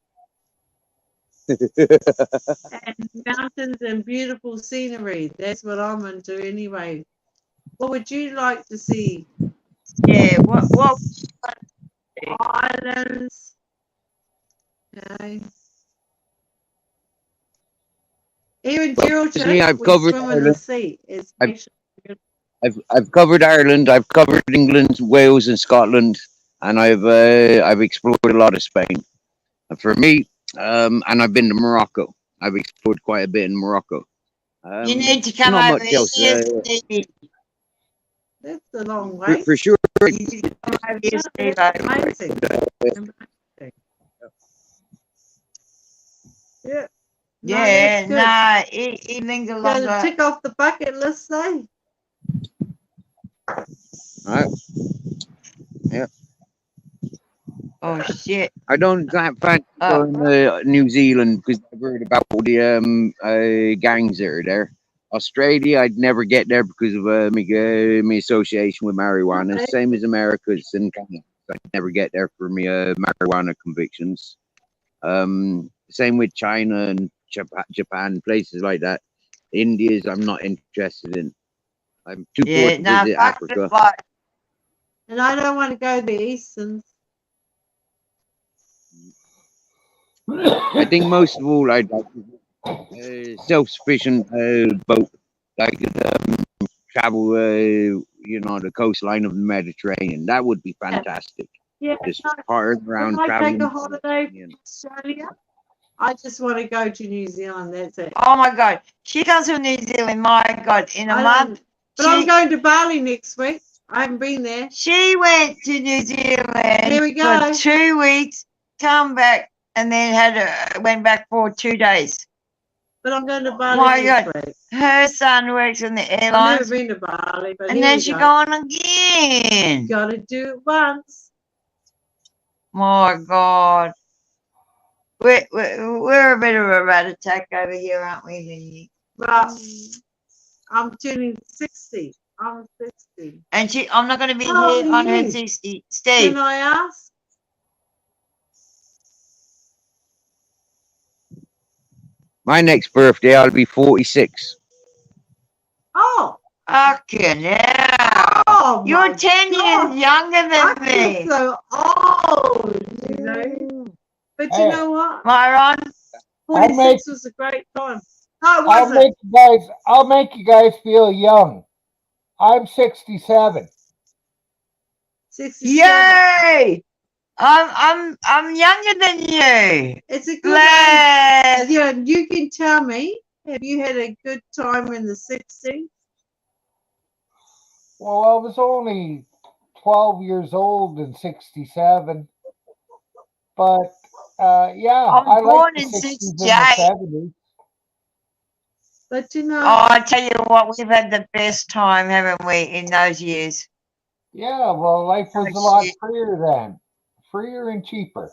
And mountains and beautiful scenery. That's what I'm into anyway. What would you like to see? Yeah, what Islands. Okay. Here in Personally, Geraldton, I've we covered swim in the Ireland. sea. It's I've- actually I've covered Ireland. I've covered England, Wales, and Scotland, and I've explored a lot of Spain. And for me, and I've been to Morocco. I've explored quite a bit in Morocco. you need to come not over much else. here, Steve. that's a long way. For sure, You need to come over here, Steve. That's amazing. Amazing. Yeah. No, Yeah, that's good. no, he linger Gotta longer. tick off the bucket list, eh? right? Oh shit! I don't fancy Oh. going to New Zealand because I've heard about all the gangs that are there. Australia, I'd never get there because of my association with marijuana. Okay. Same as America's and Canada. I'd never get there for me marijuana convictions. Same with China and Japan, places like that. India's, I'm not interested in. I'm too poor Yeah, to no, visit fuck Africa. the fuck. And I don't want to go the Eastern. I think most of all, I'd like self-sufficient boat. I could travel, the coastline of the Mediterranean. That would be fantastic. Yeah. Just hard around When I take traveling. a holiday from Australia, I just want to go to New Zealand. That's it. Oh my god, she comes from New Zealand. My god, in a I month, But I'm she, going to Bali next week. I haven't been there. she went to New Zealand There we go. for 2 weeks, come back, and then went back for 2 days. But I'm going to Bali My next God. week. Her son works in the I've never airlines, been to Bali, but and here then we she go. gone again. Got to do it once. My God. We're a bit of a rat attack over here, aren't we, Lily? But I'm turning 60. I'm 60. And I'm not going to be How old here are on her you? 60. Steve, Can I ask? My next birthday, I'll be 46. Oh, fucking hell. oh, You're my 10 God. years younger I than feel me. so old, you know. But you Hey. know what? Myron, 46 was a great time. No, it I'll wasn't. make you guys feel young. I'm 67. 67. yay! I'm younger than you. It's a good age. Glad. Yeah, you can tell me, have you had a good time in the 60s? Well, I was only 12 years old in 67. But, yeah, I'm I born like the in 60s and 68. the 70s. But you know, Oh, I tell you what, we've had the best time, haven't we, in those years? Yeah, well, life was Oh, a lot shit. freer then. Freer and cheaper.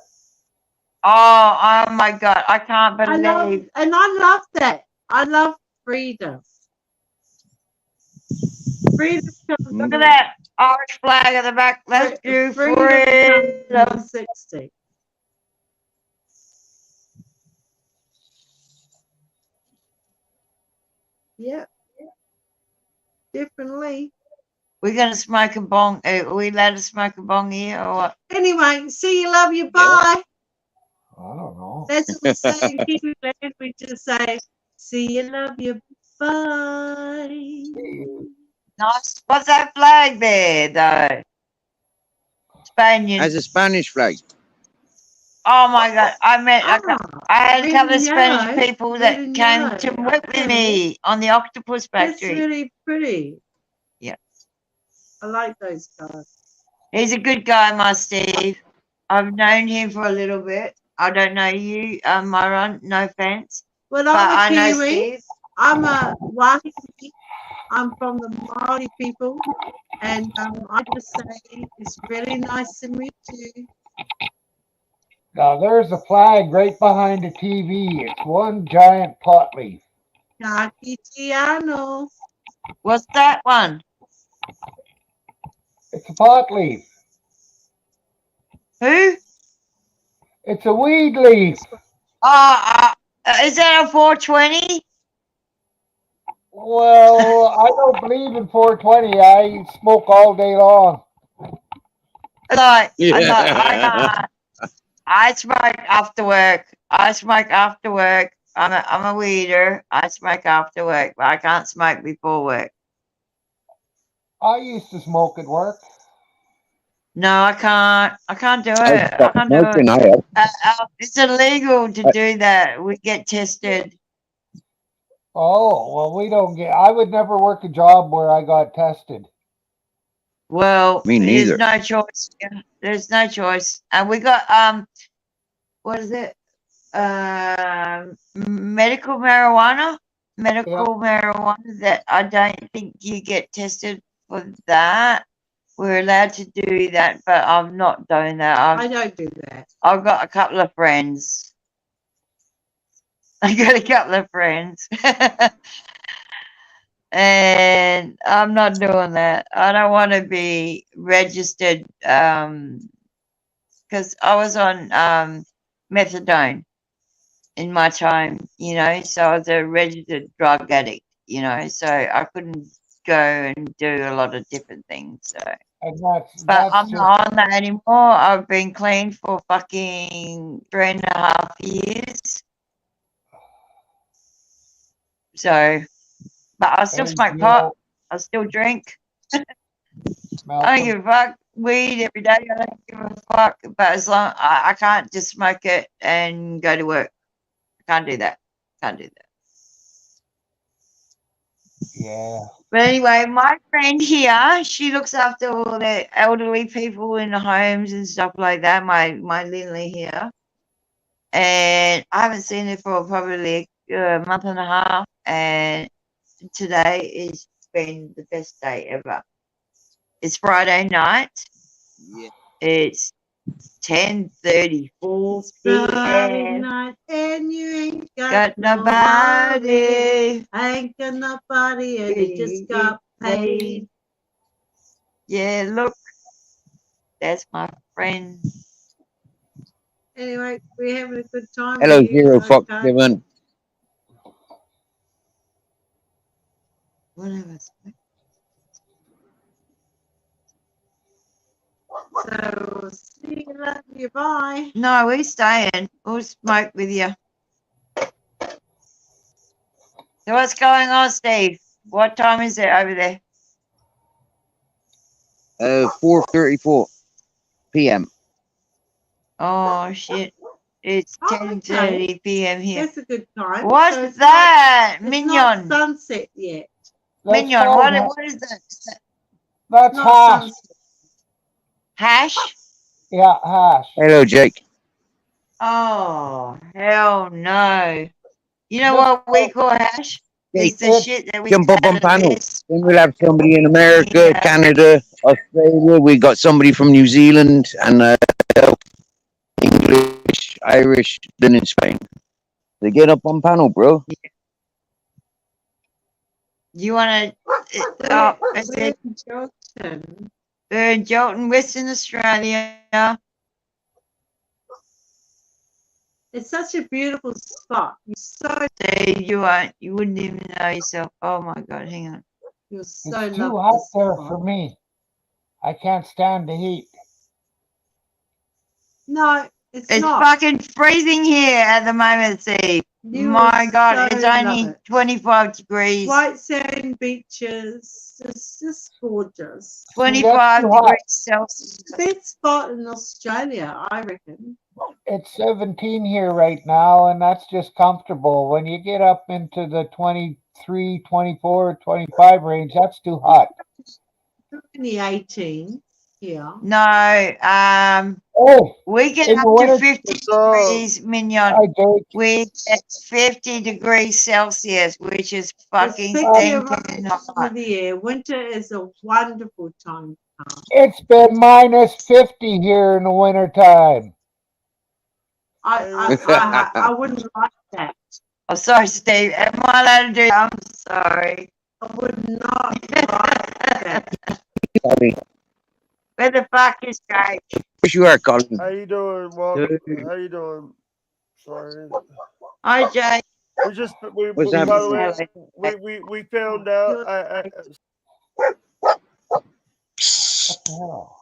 Oh my God, I can't I believe. love that. I love freedom. Freedom comes Look at that orange flag at the back. Let's do freedom comes in the freedom. 60s. Yeah, definitely. We're going to smoke a bong. Are we allowed to smoke a bong here or what? Anyway, see you, love you, bye. I don't know. That's what we say in Kiwi land. We just say, see you, love you, bye. Nice. What's that flag there, though? Spaniard. As a Spanish flag. Oh my God. I had a red couple of and Spanish yellow, people red that and came yellow. to work with me on the octopus That's factory. really pretty. Yeah. I like those colours. He's a good guy, my Steve. I've known him for a little bit. I don't know you, Myron. No offense, Well, but I I'm a know Kiwi. Steve. I'm a Wāhi. I'm from the Māori people, and I just say it's really nice to meet you. Now there's a flag right behind the TV. It's one giant pot leaf. Ka kite ano. What's that one? It's a pot leaf. Who? It's a weed leaf. Is that a 420? Well, I don't believe in 420. I smoke all day long. Like, Yeah. I smoke after work. I smoke after work. I'm a weeder. I smoke after work, but I can't smoke before work. I used to smoke at work. No, I can't. I can't do I it. I stopped can't do it. smoking. I have. It's illegal to do that. We get tested. Oh, well, we don't get. I would never work a job where I got tested. Well, Me neither. there's no choice. There's no choice. And we got what is it? Medical marijuana. Medical marijuana that I don't think you get tested for that. We're allowed to do that, but I'm not doing that. I don't do that. I've got a couple of friends. I got a couple of friends. And I'm not doing that. I don't want to be registered because I was on methadone in my time, you know, so I was a registered drug addict, you know, so I couldn't go and do a lot of different things. So, And but that's I'm just, not on that anymore. I've been clean for fucking 3.5 years. So, but I still and, smoke you pot. know, I still drink. I don't Malcolm, give a fuck. Weed every day. I don't give a fuck. But as long I can't just smoke it and go to work. I can't do that. Can't do that. yeah. But anyway, my friend here, she looks after all the elderly people in the homes and stuff like that. My Lily here, and I haven't seen her for probably a month and a half. And today has been the best day ever. It's Friday night. Yeah. It's 10:34 Friday p.m. night and you ain't Got got nobody. I ain't got nobody and you just got paid. Yeah, look, that's my friend. Anyway, we're having a good time. Hello, with you, Zero Fox okay? 7. Whatever. So see you later. Bye. No, we're staying. We'll smoke with you. So what's going on, Steve? What time is it over there? 4:34 p.m. Oh shit! It's Oh, 10:30 p.m. here. That's a good time. What's So it's that, Not, it's Mignon? not sunset yet. That's Mignon, called what is that? That's Not hash. sunset. Hash? Yeah, hash. Hello, Jake. Oh hell no! You know Just what we call hash? It's the It's- shit that we Jump up cut on out of panel. this. Then we'll have somebody in America, Yeah. Canada, Australia. We got somebody from New Zealand and English, Irish, then in Spain. They get up on panel, bro. You want to? Is We're it in Jordan. we're in Jolton, Western Australia? It's such a beautiful spot. You wouldn't even know yourself. Oh my god, hang on. You're so It's too lovely. hot there for me. I can't stand the heat. No, it's It's not. fucking freezing here at the moment, Steve. You My will god, so it's love only it. 25 degrees. White sand beaches. It's just gorgeous. 25 too hot. degrees Celsius. Best spot in Australia, I reckon. It's 17 here right now, and that's just comfortable. When you get up into the 23, 24, 25 range, that's too hot. Only 18. Yeah. No, Oh, we get in the up to winter, 50 What's up? degrees, Mignon. I Jake. We get 50 degrees Celsius, which is It's fucking 50 stinking right hot. over there. Winter is a wonderful time. It's been minus 50 here in the winter time. I wouldn't like that. Oh, sorry, Steve. Am I allowed to do that? I'm sorry. I would not like that. Colin. Where the fuck is Jake? Yes, you are, Colin. How you doing, Walk? Good. How you doing? Sorry. Hi, Jake. We just we What's by happening? the way we found out What the hell?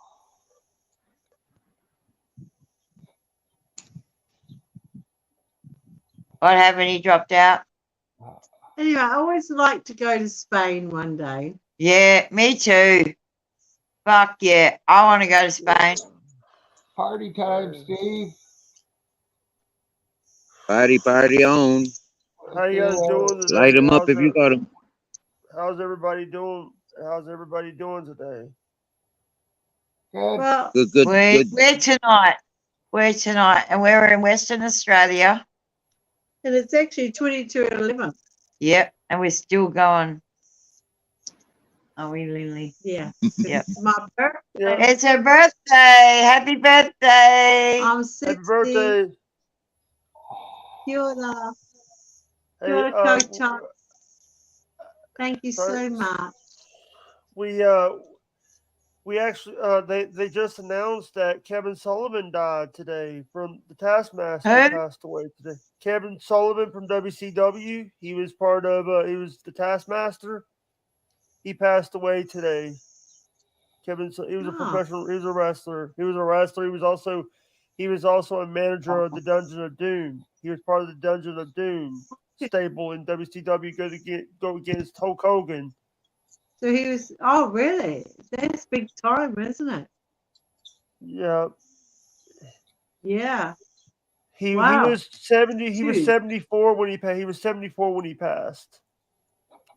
What happened? He dropped out? Anyway, I always like to go to Spain one day. Yeah, me too. Fuck yeah. I want to go to Spain. Party time, Steve. Party on. how you guys doing today? Light them up if you got them. How's everybody doing? How's everybody doing today? Good. Well, Good. We're tonight. We're tonight. And we're in Western Australia. and it's actually 22:11. Yep. And we're still going. Are we, Lily? Yeah. Yep. It's my birthday. Yeah. It's her birthday. Happy birthday. I'm 60. Happy birthday. Kia ora. Hey, Kia ora koutou. Thank you so sorry. much. We actually they just announced that Kevin Sullivan died today from the Taskmaster. Who? Passed away today. Kevin Sullivan from WCW. He was part of he was the Taskmaster. He passed away today. He was a professional. He was a wrestler. He was also a manager of the Dungeon of Doom. He was part of the Dungeon of Doom stable in WCW. Go against Hulk Hogan. So he was, oh, really? That's big time, isn't it? Yeah. Yeah. He Wow. was 70. He was Huge. 74 when he passed. He was 74 when he passed.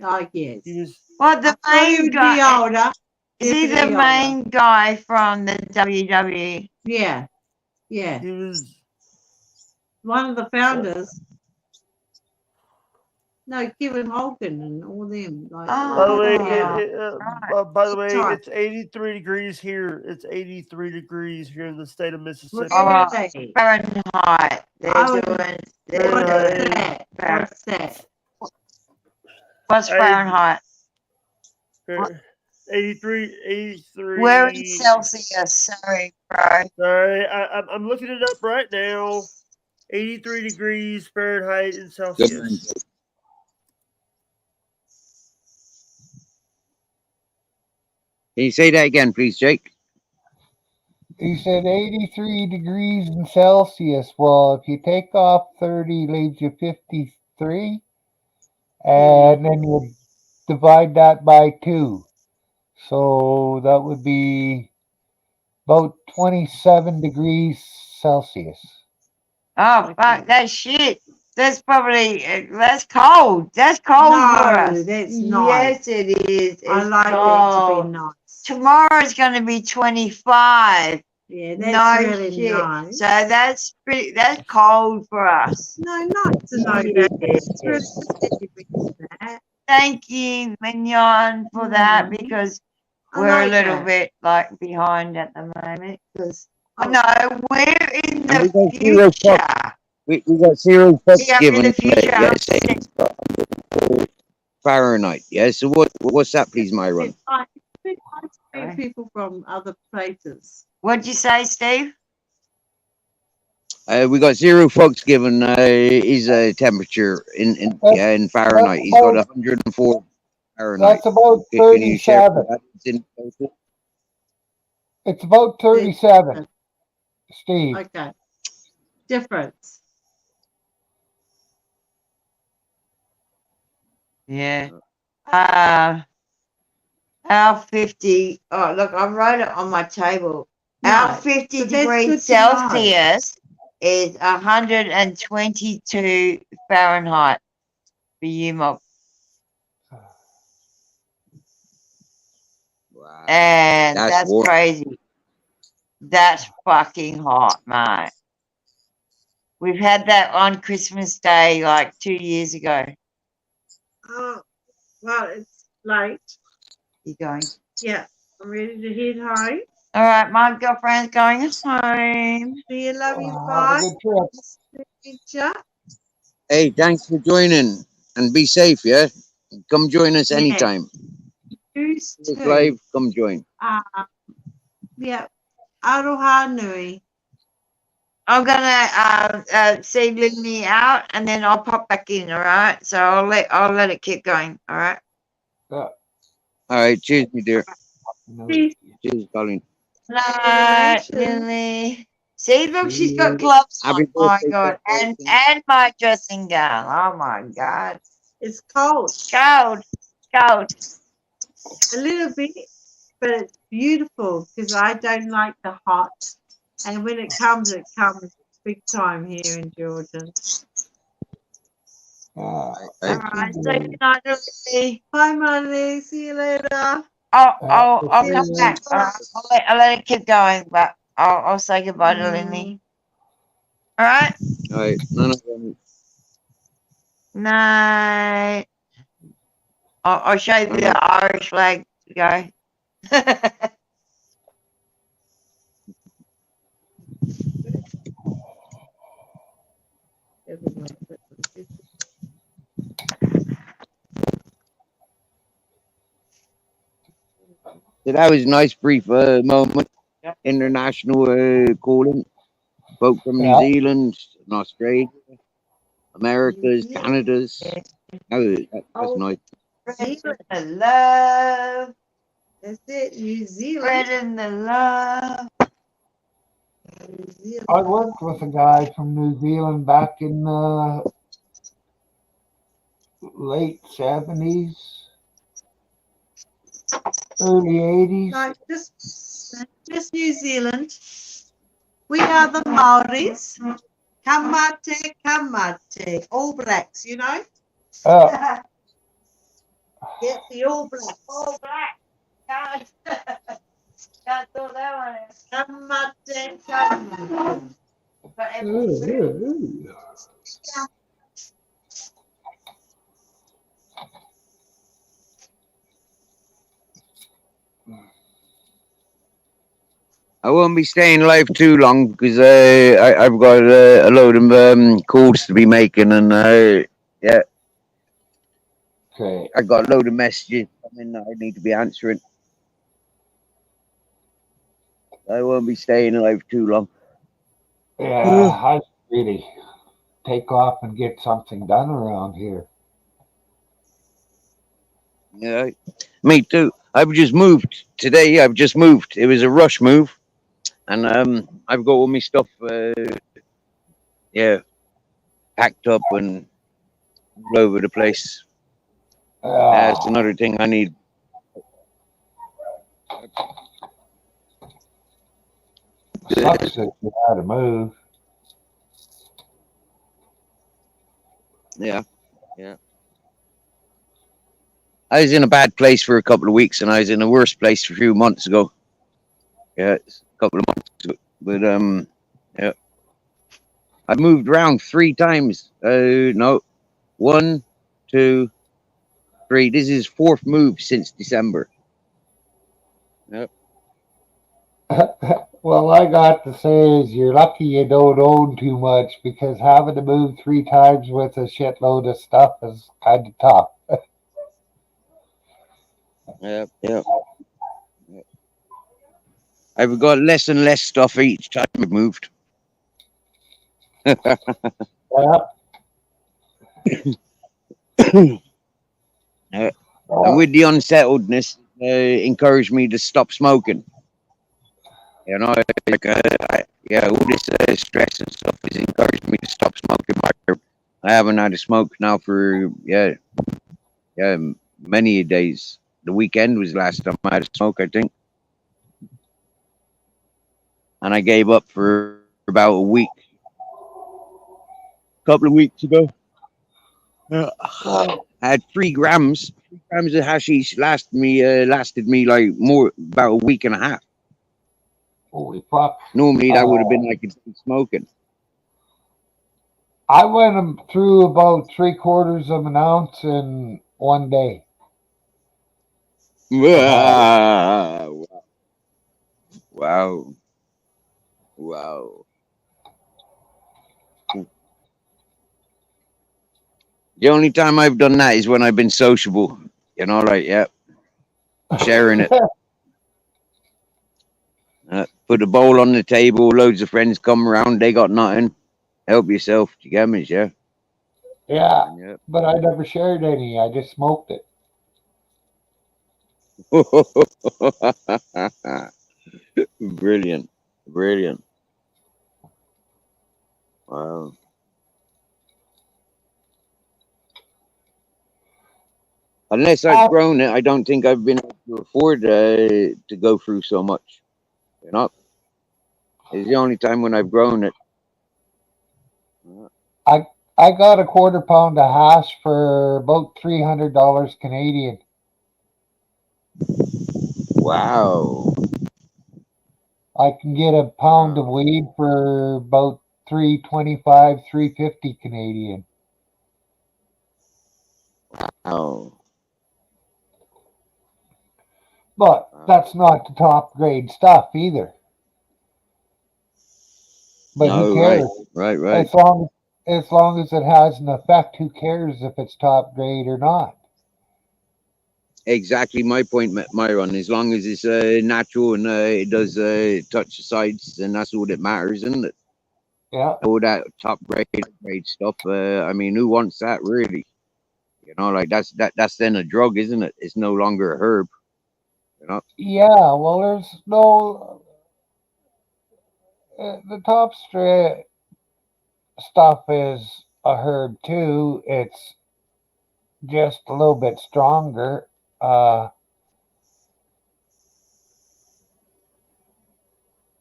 I guess. He was. Well, the I thought he main would be guy. older. Is he the Definitely main older. guy from the WWE? Yeah. Yeah. He was. One of the founders. No, Kevin Hogan and all them. Like, By the way, right. it's 83 degrees here. It's 83 degrees here in the state of Mississippi. Oh, really? Fahrenheit. They're I would- doing. What's Fahrenheit. that? What's that? What's I- Fahrenheit? 83. We're in Celsius. Sorry, bro. Sorry, I'm looking it up right now. 83 degrees Fahrenheit in Celsius. Can you say that again, please, Jake? He said 83 degrees in Celsius. Well, if you take off 30, leaves you 53. And then you divide that by 2. So that would be about 27 degrees Celsius. Oh, fuck, that's shit. That's probably, that's cold. That's cold for No, us. that's nice. Yes, it is. It's I like cold. that to be nice. Tomorrow's going to be 25. Yeah, No that's really shit. nice. So that's cold for us. No, nice to know Yeah. that. It's really good that you mentioned that. Thank you, Mignon, for that, Mhm. because I we're a like little that. bit like behind at the moment. Because Oh. no, we're in And we the got zero future. We got 0 fucks Yeah, I'm in given. the future. Yes, Fahrenheit. Yeah. So what's that, please, Myron? It's like it's nice to meet people from other places. What'd you say, Steve? We got 0 fucks given. His temperature in Fahrenheit. He's got 104 Fahrenheit. That's about Can you share 37. that? It's It's about 37, Steve. Okay. Difference. Yeah. Our 50. Oh, look, I wrote it on my table. Our No, 50 but that's good degrees to know. Celsius is 122 Fahrenheit for you, Mob. Wow. And That's that's warm. crazy. That's fucking hot, mate. We've had that on Christmas Day like 2 years ago. Oh, well, it's late. You going? Yeah, I'm ready to head home. All right, my girlfriend's going home. See you, love you, Have a bye. good trip. Picture. Hey, thanks for joining and be safe, yeah? Come join us Yeah. anytime. Who's It's two? live, come join. Yeah. Aroha nui. I'm gonna see Lily out, and then I'll pop back in. All right. So I'll let it keep going. All right. All right, cheers, me dear. Peace. Cheers, Colleen. Night, Lily. See, look, she's got gloves on. Happy Oh my birthday, god, Colleen. and my dressing gown. Oh my god, It's cold. cold, cold. A little bit, but it's beautiful because I don't like the hot. And when it comes big time here in Georgia. All right. So good night, Lily. Bye, Marley. See you later. I'll see come you. back. All right. I'll let it keep going, but I'll say goodbye to Lily. All right. All right, none of them. Night. I'll show you the Irish flag to go. So that was a nice brief moment. Yep. International calling. Folk from New Yeah. Zealand and Australia, Americas, Canada's. That's nice. Spreading the love. That's it. New Zealand. Spreading the love. New Zealand. I worked with a guy from New Zealand back in the late 70s, early 80s. Like just New Zealand. We are the Maoris. Kamate, kamate. All Blacks, you know? Uh, Yeah, the All Blacks. All black. Can't throw that one. Kamate, kamate. But I won't be staying live too long because I've got a load of calls to be making, and yeah, okay. I got a load of messages coming that I need to be answering. I won't be staying live too long. Yeah, I really take off and get something done around here. Yeah, me too. I've just moved today. I've just moved. It was a rush move, and I've got all my stuff, yeah, packed up and all over the place. That's another thing I need. Sucks that you had to move. Yeah, yeah. I was in a bad place for a couple of weeks, and I was in a worse place a few months ago. Yeah, a couple of months ago. But yeah, I moved around 3 times. No, 1, 2, 3. This is 4th move since December. Yep. Well, I got to say is you're lucky you don't own too much, because having to move 3 times with a shitload of stuff is kind of tough. Yeah, yeah. I've got less and less stuff each time I've moved. Yeah. And with the unsettledness, encouraged me to stop smoking. You know, like, yeah, all this stress and stuff has encouraged me to stop smoking. I haven't had a smoke now for many days. The weekend was the last time I had a smoke, I think, and I gave up for about a week, a couple of weeks ago. I had 3 grams. 3 grams of hashish lasted me like about a week and a half. Holy fuck. Normally that would have been like smoking. I went through about 3/4 of an ounce in one day. Wow. Wow. Wow. The only time I've done that is when I've been sociable. You know, like, yeah, sharing it. Put a bowl on the table, loads of friends come around, they got nothing. Help yourself. Do you get me? Yeah. Yeah, Yeah. but I never shared any. I just smoked it. Brilliant. Brilliant. Wow. Unless I've grown it, I don't think I've been able to afford to go through so much. You know, it's the only time when I've grown it. I got a 1/4 pound of hash for about $300 Canadian. Wow. I can get a pound of weed for about $3.25, $3.50 Canadian. Oh. But that's not the top grade stuff either. But No, who cares? Right. As long as it has an effect, who cares if it's top grade or not? Exactly my point, Myron. As long as it's natural and it does touch the sides, then that's all that matters, isn't it? Yeah. All that top grade stuff. I mean, who wants that really? You know, like that's then a drug, isn't it? It's no longer a herb. You know. Yeah. Well, there's no the top straight stuff is a herb too. It's just a little bit stronger. No,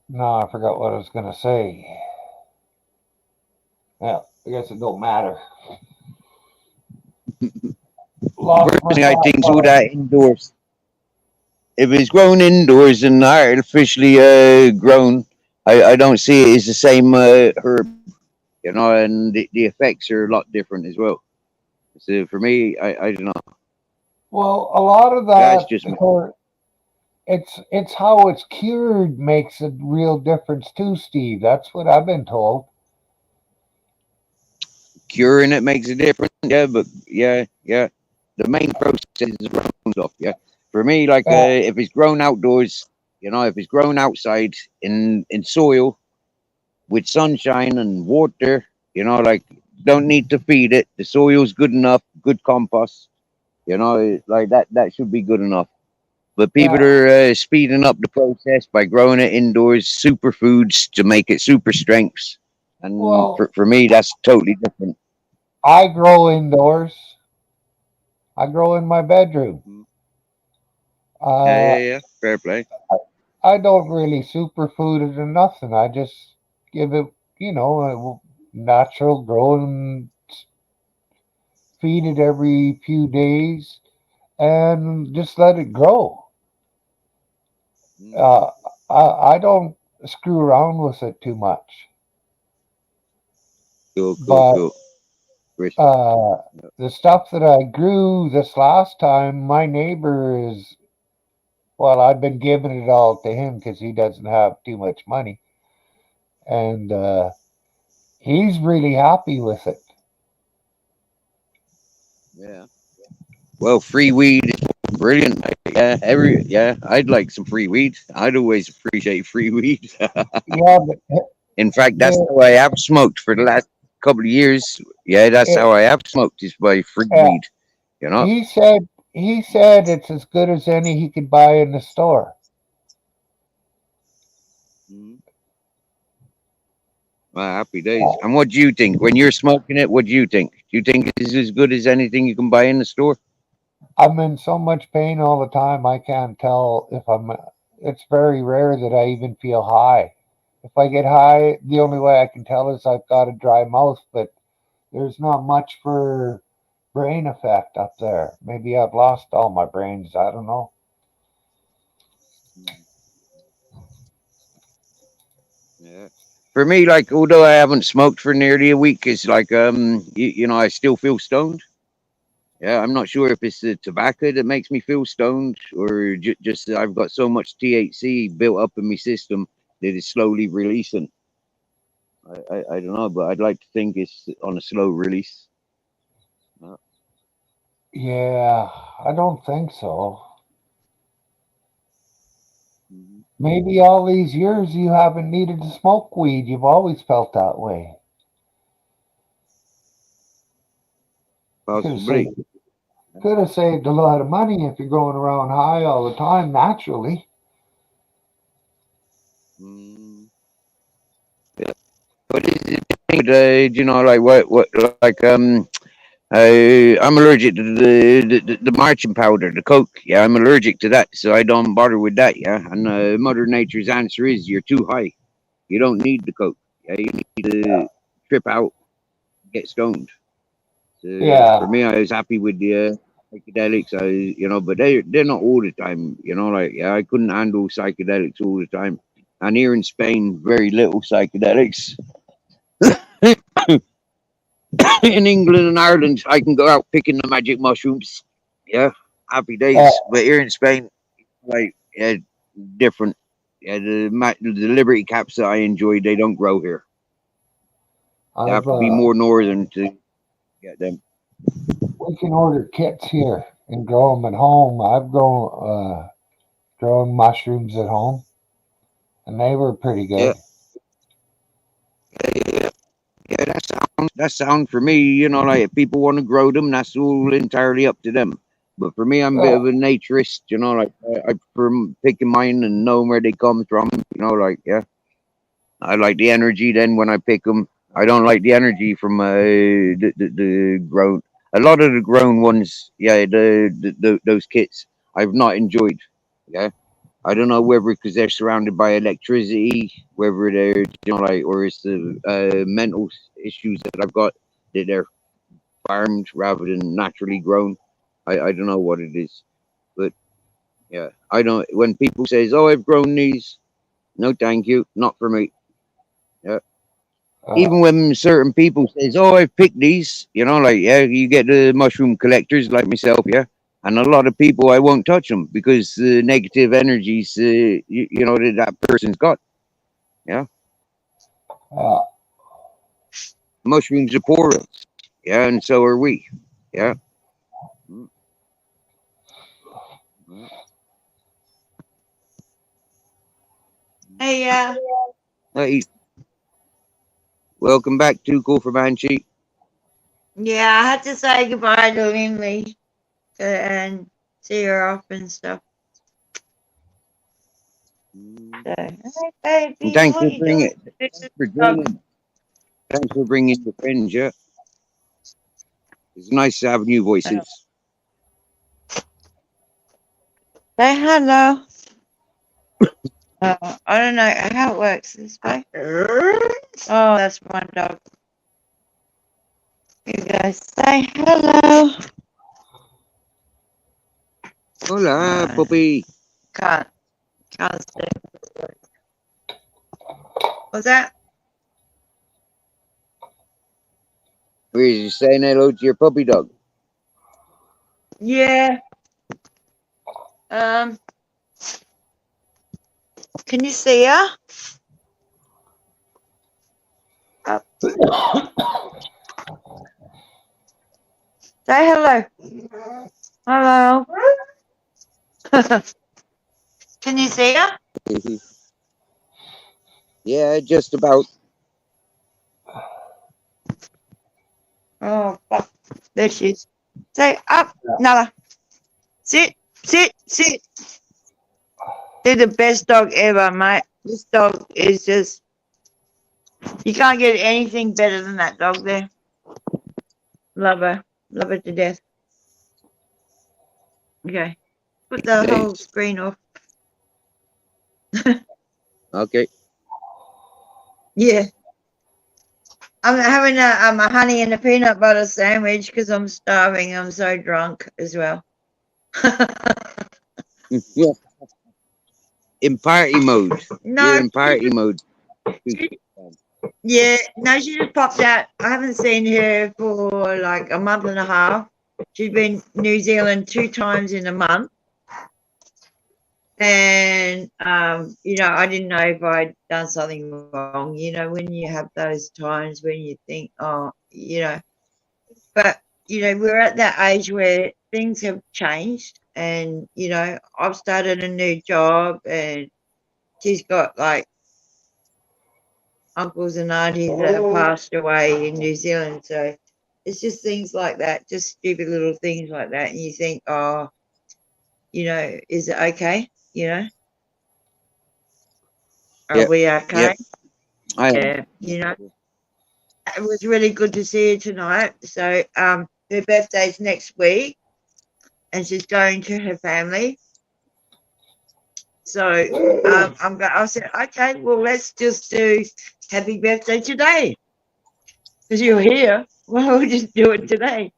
I forgot what I was gonna say. Yeah, I guess it don't matter. Personally, I think all that indoors. If it's grown indoors and artificially grown, I don't see it as the same herb. You know, and the effects are a lot different as well. So for me, I don't know. Well, a lot of That's that, just me. it's how it's cured makes a real difference too, Steve. That's what I've been told. Curing it makes a difference. Yeah, but yeah. The main process is grown stuff. Yeah, for me, like if it's grown outdoors, you know, if it's grown outside in soil with sunshine and water, you know, like don't need to feed it. The soil's good enough, good compost. You know, like that should be good enough. But people are speeding up the process by growing it indoors, superfoods to make it super strengths. And Well, for me, that's totally different. I grow indoors. I grow in my bedroom. Yeah. Fair play. I don't really superfood it or nothing. I just give it, a natural growing, feed it every few days, and just let it grow. Uh, I don't screw around with it too much. Cool. But the stuff that I grew this last time, my neighbor is, well, I've been giving it all to him because he doesn't have too much money. And he's really happy with it. Yeah. Well, free weed is brilliant. I'd like some free weed. I'd always appreciate free weed. Yeah, but In fact, that's how I have smoked for the last couple of years. Yeah, that's how I have smoked is by free weed. You know. He said it's as good as any he could buy in the store. Well, happy days. And what do you think when you're smoking it? What do you think? Do you think it's as good as anything you can buy in the store? I'm in so much pain all the time. I can't tell if I'm. It's very rare that I even feel high. If I get high, the only way I can tell is I've got a dry mouth, but there's not much for brain effect up there. Maybe I've lost all my brains. I don't know. Yeah. For me, like, although I haven't smoked for nearly a week, it's like, you know, I still feel stoned. Yeah, I'm not sure if it's the tobacco that makes me feel stoned, or just that I've got so much THC built up in my system that it's slowly releasing. I don't know, but I'd like to think it's on a slow release. Yeah, I don't think so. Mhm. Maybe all these years you haven't needed to smoke weed. You've always felt that way. Could have Possibly. saved, could have saved a lot of money if you're going around high all the time naturally. Mm. Yeah. What is it? You know, like what, like I'm allergic to the marching powder, the coke. Yeah, I'm allergic to that, so I don't bother with that. Yeah, and Mother Nature's answer is you're too high. You don't need the coke. Yeah, you need to trip out, get stoned. So for Yeah. me, I was happy with the psychedelics. You know, but they're not all the time. You know, like yeah, I couldn't handle psychedelics all the time. And here in Spain, very little psychedelics. In England and Ireland, I can go out picking the magic mushrooms. Yeah, happy Uh, days. But here in Spain, like yeah, different. Yeah, the Liberty caps that I enjoy, they don't grow here. You have I've to be more northern to get them. we can order kits here and grow them at home. I've grown mushrooms at home, and they were pretty Yeah, good. yeah, yeah. That sound for me. You know, like if people want to grow them, that's all entirely up to them. But for me, I'm a bit Yeah. of a naturist. You know, like I prefer picking mine and knowing where they come from. You know, like yeah. I like the energy then when I pick them. I don't like the energy from the grown. A lot of the grown ones, yeah, those kits I've not enjoyed. Yeah, I don't know whether because they're surrounded by electricity, whether they're you know like, or it's the mental issues that I've got that they're farmed rather than naturally grown. I don't know what it is, but yeah, I don't. When people says, "Oh, I've grown these," no, thank you, not for me. Yeah. Uh, Even when certain people says, "Oh, I've picked these," you know, like yeah, you get the mushroom collectors like myself, yeah, and a lot of people I won't touch them because the negative energies, you know, that person's got. Yeah, uh, mushrooms are porous, yeah, and so are we. Yeah. Mm, mm, Hey, Hey, welcome back to Cool for Banshee. yeah, I had to say goodbye to Lindley and see her off and stuff. Mm. So, hey, And baby, thanks what for you bringing doing? it. Thanks for joining. Thanks for bringing your friends. Yeah, it's nice to have new voices. Say hello. I don't know how it works this way. Oh, that's my dog. You guys say hello. Hola, No, puppy. can't say. What's that? Were you saying hello to your puppy dog? Yeah. Can you see her? Up. Say hello. Hello. Can you see her? Yeah, just about. Oh, fuck. There she is. Say up, Nala. Sit, sit, sit. They're the best dog ever, mate. This dog is just, you can't get anything better than that dog there. Love her. Love her to death. Okay. Put the whole screen off. Okay. Yeah. I'm having a honey and a peanut butter sandwich because I'm starving. I'm so drunk as well. Yeah. In party mode. No, You're in party mode. Yeah, no, she just popped out. I haven't seen her for like a month and a half. She's been New Zealand 2 times in a month. And, you know, I didn't know if I'd done something wrong, you know, when you have those times when you think, oh, you know, but, you know, we're at that age where things have changed and, you know, I've started a new job and she's got like uncles and aunties that have passed away in New Zealand. So it's just things like that, just stupid little things like that. And you think, oh, you know, is it okay? You know, are Yep, we okay? yep. I am. Yeah, you know, it was really good to see her tonight. So her birthday's next week and she's going to her family. So I said, okay, well, let's just do happy birthday today. Because you're here. Well, we'll just do it today.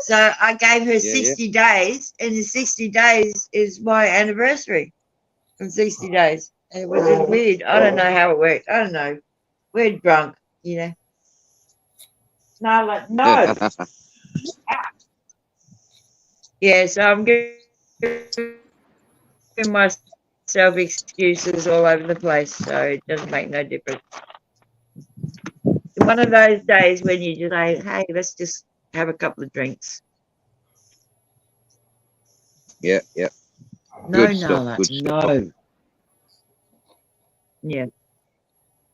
So I gave her 60 days, and the 60 days is my anniversary from 60 days. And it was just weird. I don't know how it worked. I don't know. We're drunk, you know. No, like, no. Yeah, so I'm giving myself excuses all over the place, so it doesn't make no difference. One of those days when you just say, hey, let's just have a couple of drinks. Yeah, yeah. No, Good stuff, no, good stuff. no. Yeah.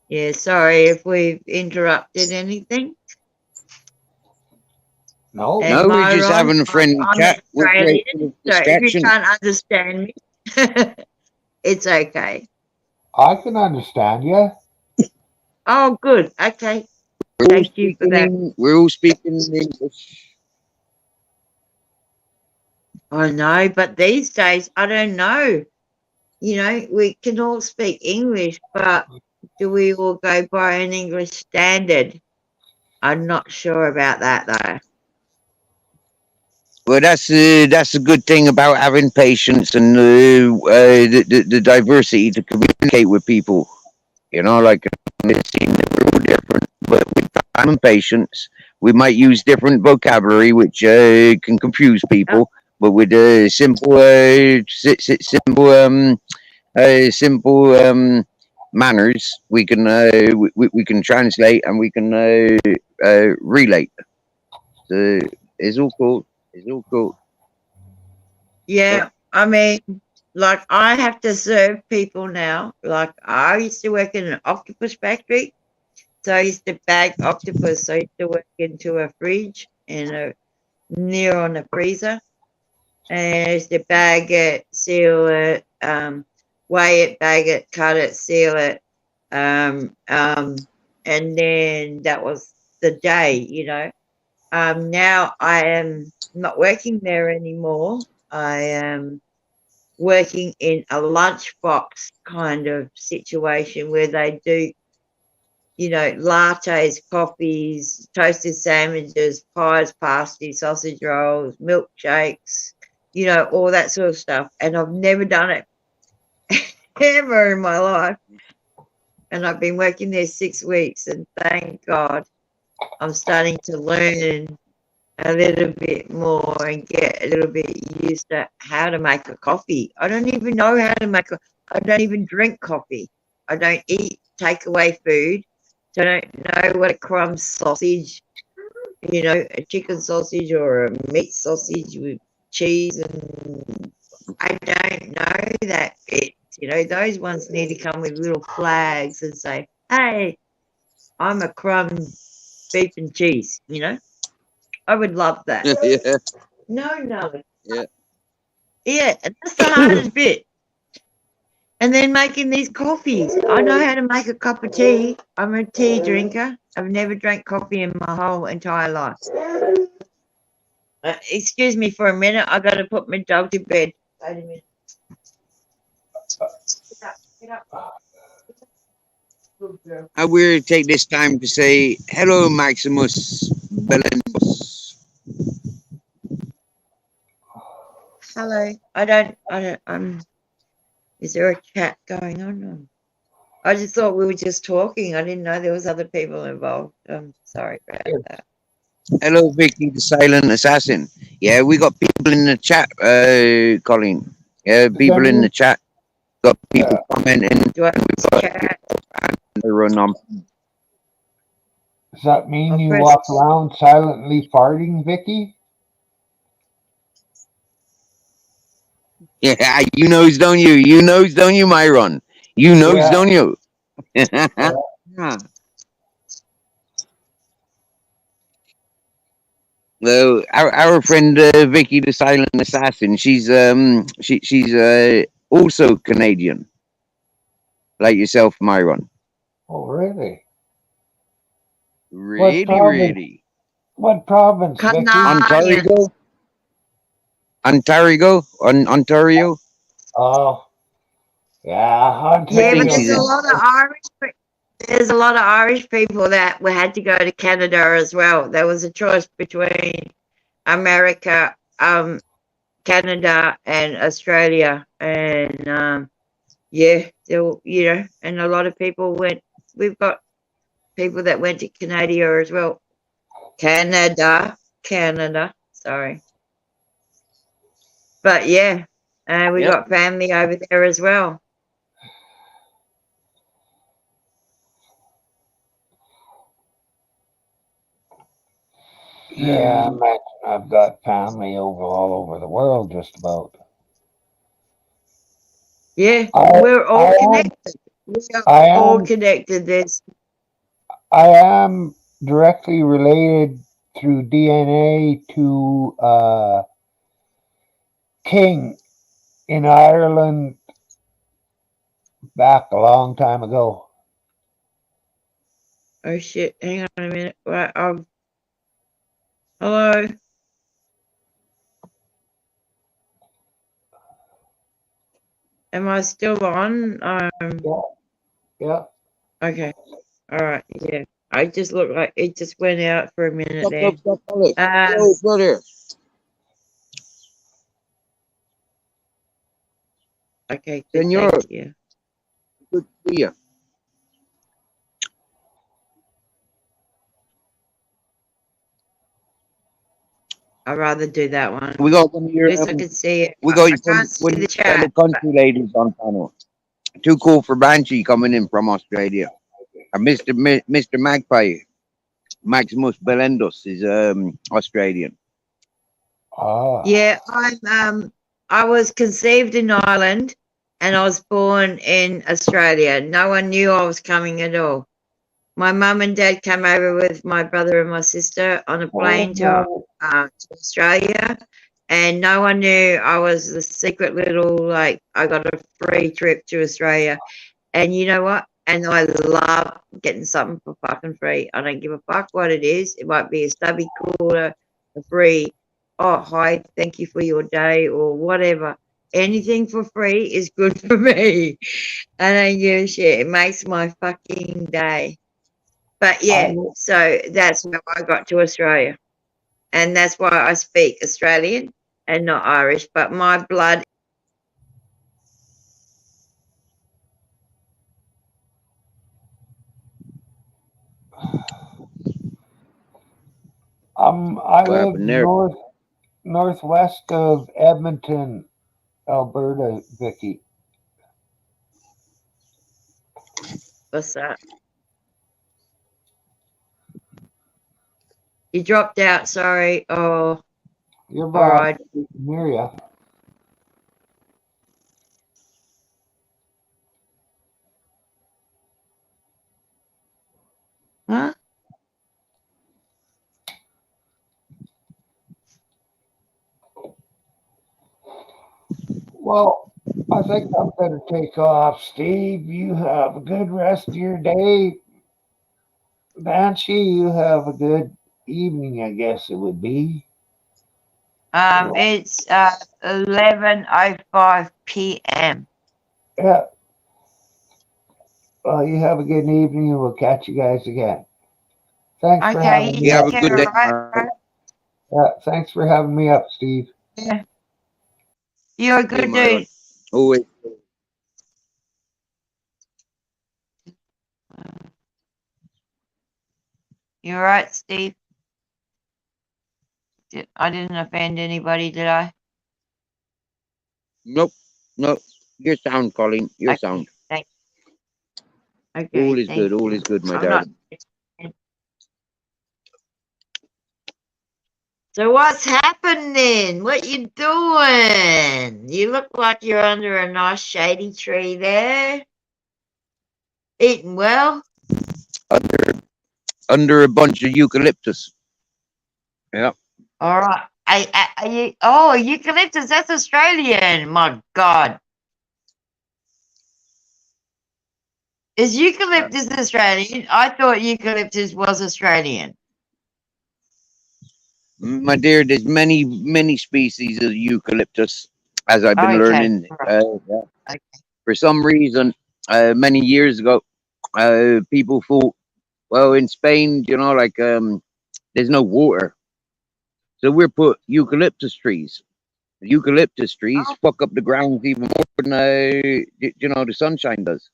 Yeah, sorry if we've interrupted anything. No, And No, we're just Myron, having a friendly I'm chat. We're Australian, creating a so if you distraction. can't understand me, it's okay. I can understand you. Oh, good. Okay. We're all Thank you for that. We're all speaking English. I know, but these days, I don't know. You know, we can all speak English, but do we all go by an English standard? I'm not sure about that, though. Well, that's a good thing about having patience and the diversity to communicate with people. You know, like it seems that we're all different, but with time and patience, we might use different vocabulary, which can confuse people. But with simple manners, we can translate and we can relate. So it's all cool. It's all cool. Yeah, I mean, like I have to serve people now. Like I used to work in an octopus factory, so I used to bag octopus. So I used to work into a fridge and near on a freezer, and I used to bag it, seal it, weigh it, bag it, cut it, seal it, and then that was the day, you know. Now I am not working there anymore. I am working in a lunchbox kind of situation where they do, you know, lattes, coffees, toasted sandwiches, pies, pasties, sausage rolls, milkshakes, you know, all that sort of stuff. And I've never done it ever in my life. And I've been working there 6 weeks, and thank God I'm starting to learn a little bit more and get a little bit used to how to make a coffee. I don't even know how to make I don't even drink coffee. I don't eat takeaway food. So I don't know what a crumb sausage, you know, a chicken sausage or a meat sausage with cheese, and I don't know that bit. You know, those ones need to come with little flags and say, hey, I'm a crumb beef and cheese, you know. I would love that. Yeah. No. Yeah. Yeah, that's the hardest bit. And then making these coffees. I know how to make a cup of tea. I'm a tea drinker. I've never drank coffee in my whole entire life. Excuse me for a minute. I got to put my dog to bed. Wait a minute. Get up. Good girl. I will take this time to say hello, Maximus Belendos. Hello. Is there a chat going on? I just thought we were just talking. I didn't know there was other people involved. I'm sorry about that. Hello, Vicky, the silent assassin. Yeah, we got people in the chat, Colleen. Yeah, people in the chat. Got people commenting. Do I We've got chat? to run on. Does that mean I'll you press- walk around silently farting, Vicky? Yeah, you knows, don't you? You knows, don't you, Myron? You knows, Yeah. don't you? Well, our friend Vicky, the silent assassin. She's also Canadian, like yourself, Myron. Oh, really? Really, province? really. What province, Vicky? Canadian. Ontario. Oh, yeah, Ontario. Yeah, but think there's she's a in- lot of Irish. There's a lot of Irish people that had to go to Canada as well. There was a choice between America, Canada, and Australia, and yeah, and a lot of people went. We've got people that went to Canada as well. Canada. Sorry, but yeah, and we Yep. got family over there as well. Yeah, I imagine I've got family all over the world, just about. Yeah, I- we're all I am- connected. We are I all am- connected. I am directly related through DNA to King in Ireland back a long time ago. Oh shit! Hang on a minute. Right, hello. Am I still on? Yeah. Okay. All right. Yeah. I just looked like it just went out for a minute there. Hello, brother. Okay. Good, Senor. thank you. Good to see you. I'd rather do that one. We got one of your, At least I can see it. we got I you can't see the chat. country ladies on panel. Too cool for Banshee coming in from Australia. And Mr. Magpie, Maximus Belendos is Australian. Ah. Yeah, I was conceived in Ireland and I was born in Australia. No one knew I was coming at all. My mum and dad came over with my brother and my sister on a plane to Australia, and no one knew I was the secret little, like, I got a free trip to Australia. And you know what? And I love getting something for fucking free. I don't give a fuck what it is. It might be a stubby cooler, a free, oh, hi, thank you for your day, or whatever. Anything for free is good for me. I don't give a shit. It makes my fucking day. But yeah, so that's how I got to Australia. And that's why I speak Australian and not Irish. But my blood I What live happened there? northwest of Edmonton, Alberta, Vicky. What's that? You dropped out, sorry. Oh, You're all back. right. We can hear you. Huh? Well, I think I'm going to take off, Steve. You have a good rest of your day. Banshee, you have a good evening, I guess it would be. It's 11:05 p.m. Yeah. Well, you have a good evening, and we'll catch you guys again. Thanks for Okay, having you me You have up. a good day. right? Yeah, thanks for having me up, Steve. Yeah. You're a Hey, good Myron. dude. Always. You all right, Steve? I didn't offend anybody, did I? Nope. Nope. Your sound, Colleen. Your Okay, sound. thank All Okay, is thank good. All you. is good, my I'm not. darling. So what's happening? What you doing? You look like you're under a nice shady tree there. Eating well. Under a bunch of eucalyptus. Yeah. All right. Are you? Oh, eucalyptus. That's Australian. My God. Is eucalyptus Australian? I thought eucalyptus was Australian. My dear, there's many species of eucalyptus, as I've been Okay. learning. Right. Yeah. Okay. For some reason, many years ago, people thought, well, in Spain, like there's no water, so we put eucalyptus trees. Eucalyptus trees Oh. fuck up the ground even more than the sunshine does.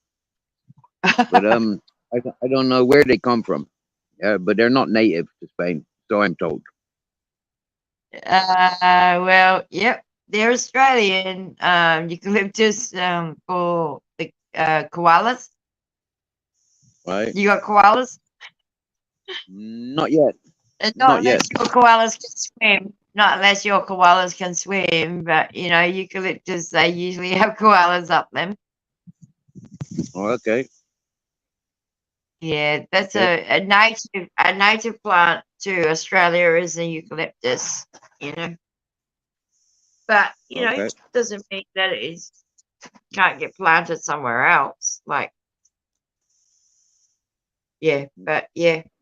But I don't know where they come from. But they're not native to Spain, so I'm told. Well, yep, they're Australian. Eucalyptus for the koalas. Right? You got koalas? Not yet. Not Not yet. unless your koalas can swim. Not unless your koalas can swim, but eucalyptus, they usually have koalas up them. Oh, okay. Yeah, that's Okay. a native plant to Australia is the eucalyptus, But Okay. doesn't mean that can't get planted somewhere else. But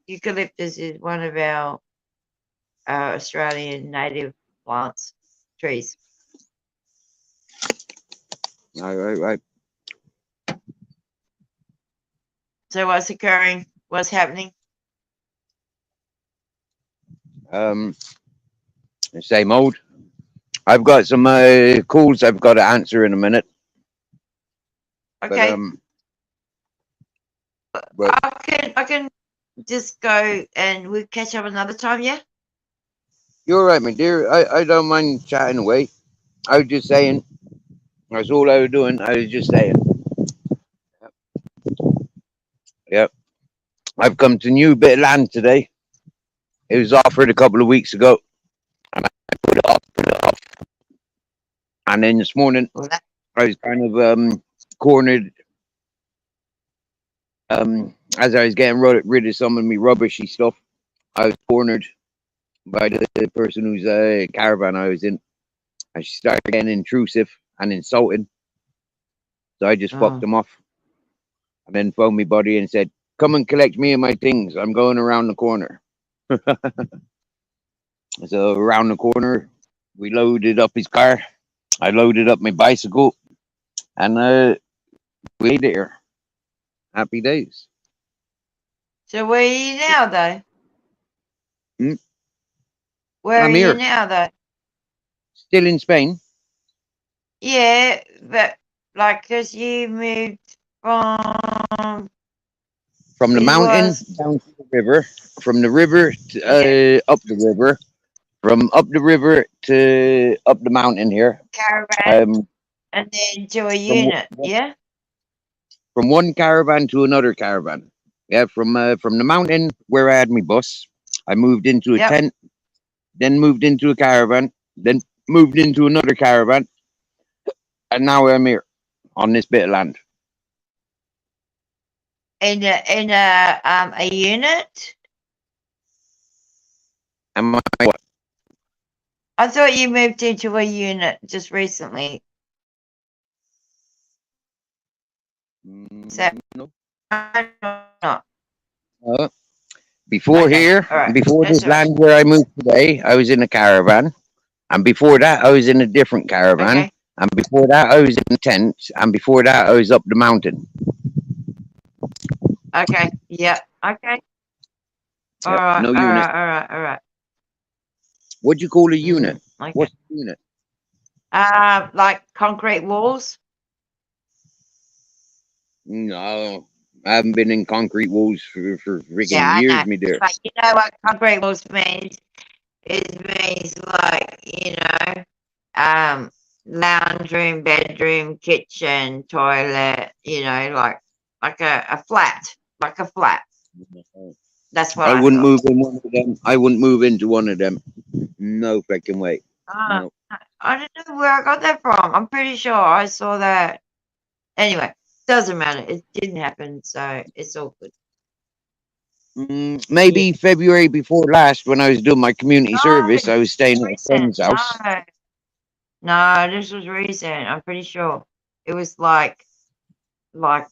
eucalyptus is one of our Australian native plants, trees. Right. So what's occurring? What's happening? Same old. I've got some calls I've got to answer in a minute. Okay, But I can just go and we'll catch up another time. Yeah. you're right, my dear. I don't mind chatting away. I was just saying. That's all I was doing. I was just saying. Yep. I've come to a new bit of land today. It was offered a couple of weeks ago, and I put it off. And then this morning, Well, I was kind of cornered. As I was getting rid of some of me rubbishy stuff, I was cornered by the person whose caravan I was in, and she started getting intrusive and insulting. So I just fucked them off, and then phoned me buddy and said, "Come and collect me and my things. I'm going around the corner." So around the corner, we loaded up his car. I loaded up my bicycle, and we made it here. Happy days. So where are you now, though? Hmm? Where I'm are you here. now, though? Still in Spain. Yeah, but because you moved from From the it mountain was down to the river, from the river to, up the river, from up the river to up the mountain here. caravan and then to a unit. Yeah. From one caravan to another caravan. Yeah, from the mountain where I had my bus, I moved into a tent, then moved into a caravan, then moved into another caravan, and now I'm here on this bit of land. In a unit. Am I what? I thought you moved into a unit just recently. So No. not. Before Okay, here, all right. before That's this all right. land where I moved today, I was in a caravan. And before that, I was in a different caravan. Okay. And before that, I was in a tent. And before that, I was up the mountain. Okay. Yeah. Okay. All Yep, right. no All unit. right. All right. All right. What do you call a unit? Okay. What's a unit? Like concrete walls. No, I haven't been in concrete walls for Yeah, freaking I know. years, me dear. But you know what concrete walls means? It means like, lounge room, bedroom, kitchen, toilet, like a flat. Like a flat. That's what I I wouldn't thought. move in one of them. I wouldn't move into one of them. No freaking way. Ah, No. I don't know where I got that from. I'm pretty sure I saw that. Anyway, doesn't matter. It didn't happen, so it's all good. Maybe February before last, when I was doing my community No, service, I was staying at a recent. friend's house. No, this was recent. I'm pretty sure it was like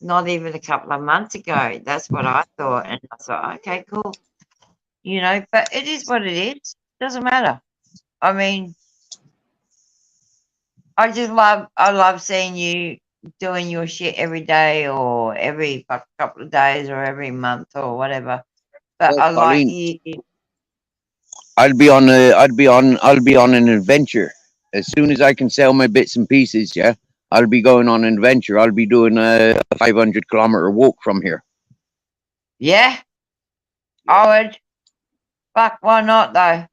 not even a couple of months ago. That's what I thought, and I thought, okay, cool. But it is what it is. Doesn't matter. I mean, I love seeing you doing your shit every day or every couple of days or every month or whatever. But Well, I like Colleen, you. I'll be on an adventure as soon as I can sell my bits and pieces. Yeah, I'll be going on an adventure. I'll be doing a 500-kilometer walk from here. Yeah, I would. Fuck, why not though?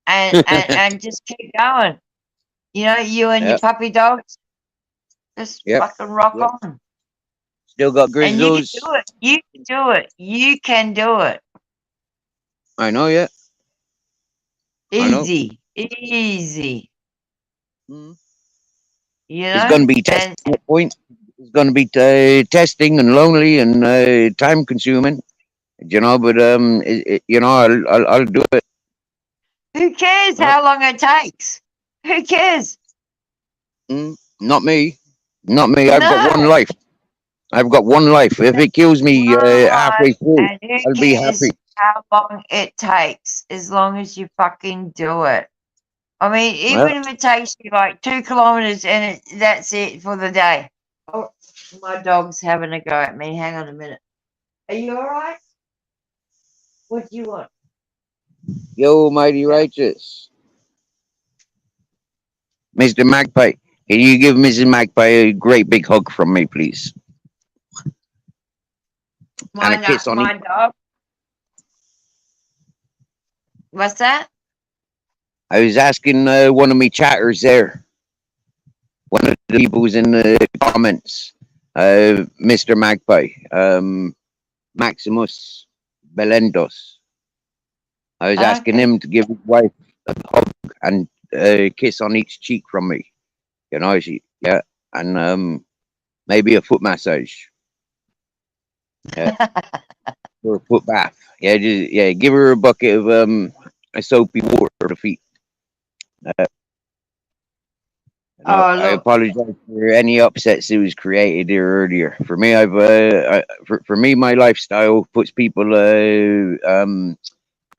And just keep going. You and your Yep, puppy dogs, just yep, fucking rock yep. on. Still got And you can grizzlies. do it. You can do it. You can do it. I know, yeah. I know. Easy. Easy. Mm. You It's know? going to be testing And at point. It's going to be testing and lonely and time consuming. But I'll do it. who cares Yep. how long it takes? Who cares? Not me. Not me. I've got one No. life. I've got one life. If it kills me Right. halfway through, And who I'll be happy. cares how long it takes as long as you fucking do it? I mean, Well, even if it takes you like 2 kilometers and that's it for the day. Oh, my dog's having a go at me. Hang on a minute. Are you all right? What do you want? yo, mighty righteous, Mr. Magpie. Can you give Mrs. Magpie a great big hug from me, please, and a kiss on each? My dog. What's that? I was asking one of me chatters there, one of the people who's in the comments, Mr. Magpie, Maximus Belendos. I was asking Okay. him to give his wife a hug and a kiss on each cheek from me. Yeah, and maybe a foot massage, yeah, or a foot bath. Yeah, give her a bucket of a soapy water for the feet. Uh, Oh, I look. apologize for any upsets that was created here earlier. For me, for me, my lifestyle puts people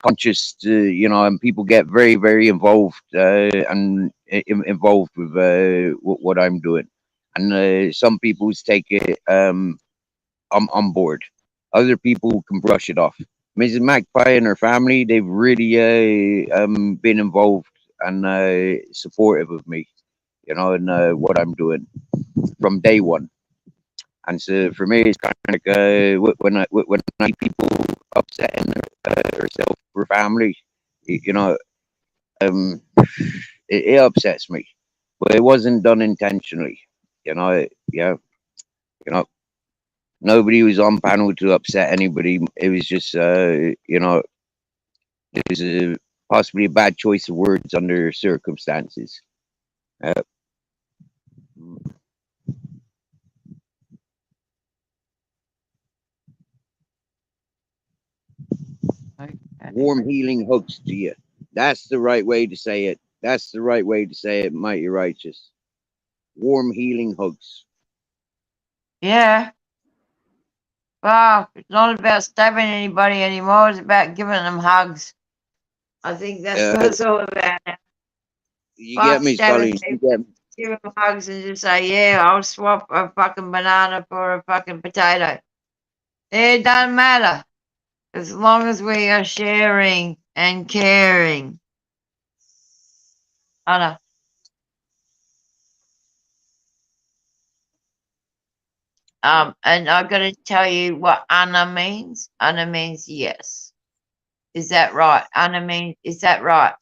conscious, and people get very, very involved and involved with what I'm doing, and some people take it on board. Other people can brush it off. Mrs. Magpie and her family, they've really been involved and supportive of me, and what I'm doing from day one. And so for me, it's kind of like when I see people upsetting herself or family, you know, um, it upsets me. But it wasn't done intentionally, Yeah, you know, nobody was on panel to upset anybody. It was just, it was possibly a bad choice of words under circumstances. Uh, Okay. Warm healing hugs to you. That's the right way to say it. That's the right way to say it, mighty righteous. Warm healing hugs. Yeah. Well, it's not about stabbing anybody anymore. It's about giving them hugs. I think that's what Uh, it's all about now. you get Fuck me, stabbing Colleen. You people. get me. Give them hugs and just say, yeah, I'll swap a fucking banana for a fucking potato. It doesn't matter. As long as we are sharing and caring. I know. And I've got to tell you what Anna means. Anna means yes. Is that right? Anna means, is that right?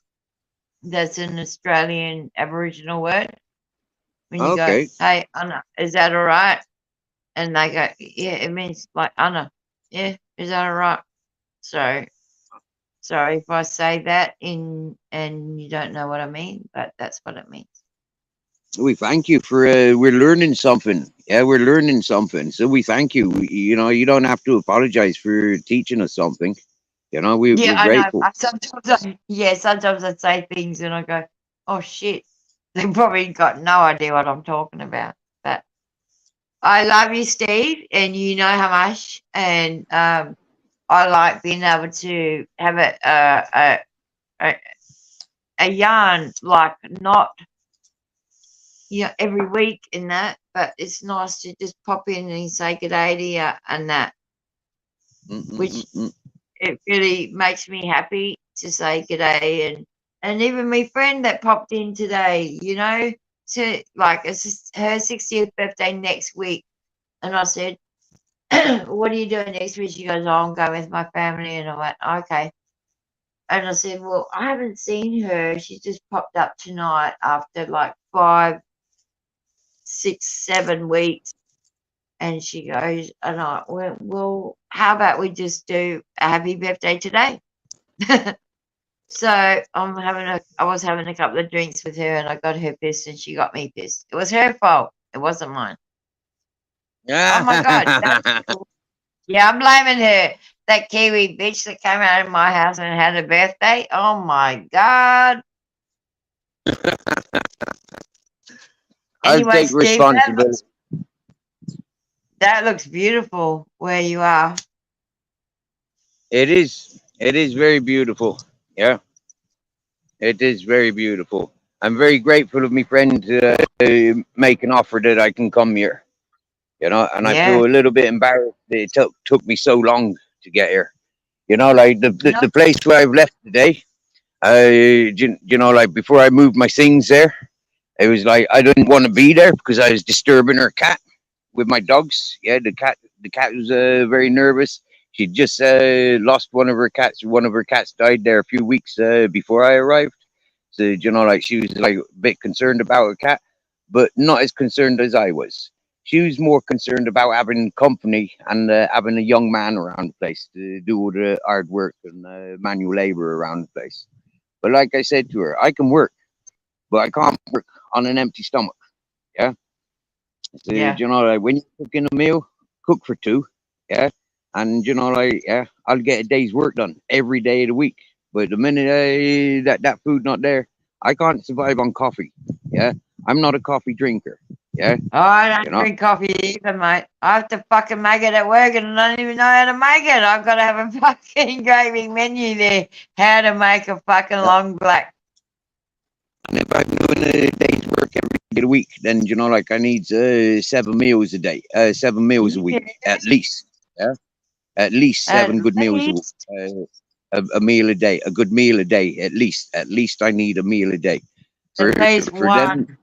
That's an Australian Aboriginal word. When you Okay. go, hey, Anna, is that all right? And they go, yeah, it means like Anna. Yeah, is that all right? So, sorry if I say that and you don't know what I mean, but that's what it means. We thank you for we're learning something. Yeah, we're learning something. So we thank you. You know, you don't have to apologize for teaching us something. You know, we're I know. grateful. Sometimes I say things and I go, oh shit. They probably got no idea what I'm talking about. But I love you, Steve, and you know how much. And I like being able to have a yarn, like not every week in that, but it's nice to just pop in and say good day to you and that, which it really makes me happy to say good day. And even my friend that popped in today, you know, to like it's her 60th birthday next week, and I said, what are you doing next week? She goes, oh, I'm going with my family. And I went, okay. And I said, well, I haven't seen her. She just popped up tonight after like 5, 6, 7 weeks. And she goes, and I went, well, how about we just do a happy birthday today? So I was having a couple of drinks with her, and I got her pissed, and she got me pissed. It was her fault. It wasn't mine. Oh my God. Yeah, I'm blaming her. That Kiwi bitch that came out of my house and had a birthday. Oh my God. I'll Anyway, take Steve, responsibility. that looks beautiful where you are. It is. It is very beautiful. Yeah. It is very beautiful. I'm very grateful of my friend to make an offer that I can come here. You know, and I Yeah. feel a little bit embarrassed that it took me so long to get here. You know, like the place where I've left today, you know, like before I moved my things there, it was like I didn't want to be there because I was disturbing her cat with my dogs. Yeah, the cat was very nervous. She just lost one of her cats. One of her cats died there a few weeks before I arrived. So, you know, like she was like a bit concerned about her cat, but not as concerned as I was. She was more concerned about having company and having a young man around the place to do all the hard work and manual labor around the place. But like I said to her, I can work, but I can't work on an empty stomach. Yeah. So, Yeah. you know, like when you're cooking a meal, cook for two. Yeah. And, you know, like, yeah, I'll get a day's work done every day of the week. But the minute that food not there, I can't survive on coffee. Yeah. I'm not a coffee drinker. Yeah. Oh, I don't You know, drink coffee either, mate. I have to fucking make it at work and I don't even know how to make it. I've got to have a fucking engraving menu there. How to make a fucking long black. and if I'm doing a day's work every day of the week, then, you know, like I need 7 meals a day, 7 meals a week, at least. Yeah. At least 7 good meals a week. A meal a day, a good meal a day, at least. At least I need a meal a day. At least For one. them,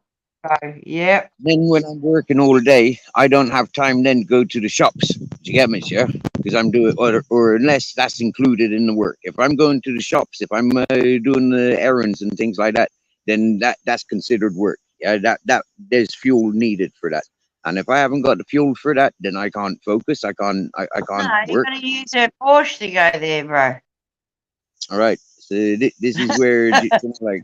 Yep. then when I'm working all day, I don't have time then to go to the shops. Do you get me, yeah? Because I'm doing, or unless that's included in the work. If I'm going to the shops, if I'm doing the errands and things like that, then that's considered work. Yeah, that there's fuel needed for that. And if I haven't got the fuel for that, then I can't focus. I can't No, you work. got to use a Porsche to go there, bro. All right. So this is where you know, like.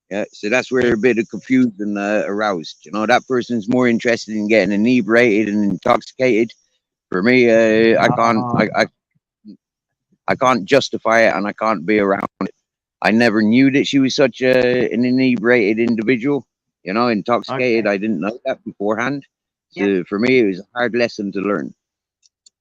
Yeah, so that's where a bit of confusion aroused. You know, that person's more interested in getting inebriated and intoxicated. For me, I can't justify it, and I can't be around it. I never knew that she was such an inebriated individual. You know, intoxicated. Okay. I didn't know that beforehand. So for me, it was a hard lesson to learn.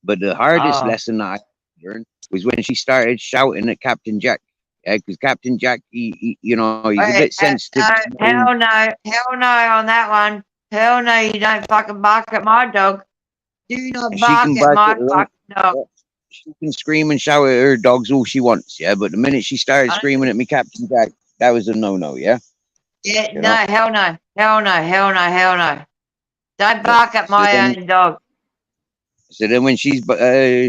But the hardest lesson that I learned was when she started shouting at Captain Jack. Because Captain Jack, he you know, he's a bit sensitive. Hell no on that one. Hell no, you don't fucking bark at my dog. Do not bark at my fucking dog. She can scream and shout at her dogs all she wants, yeah. But the minute she started screaming at me, Captain Jack, that was a no-no, yeah. Yeah, no, hell no, hell no, hell no, hell no. Don't bark at my then- own dog. So then when she's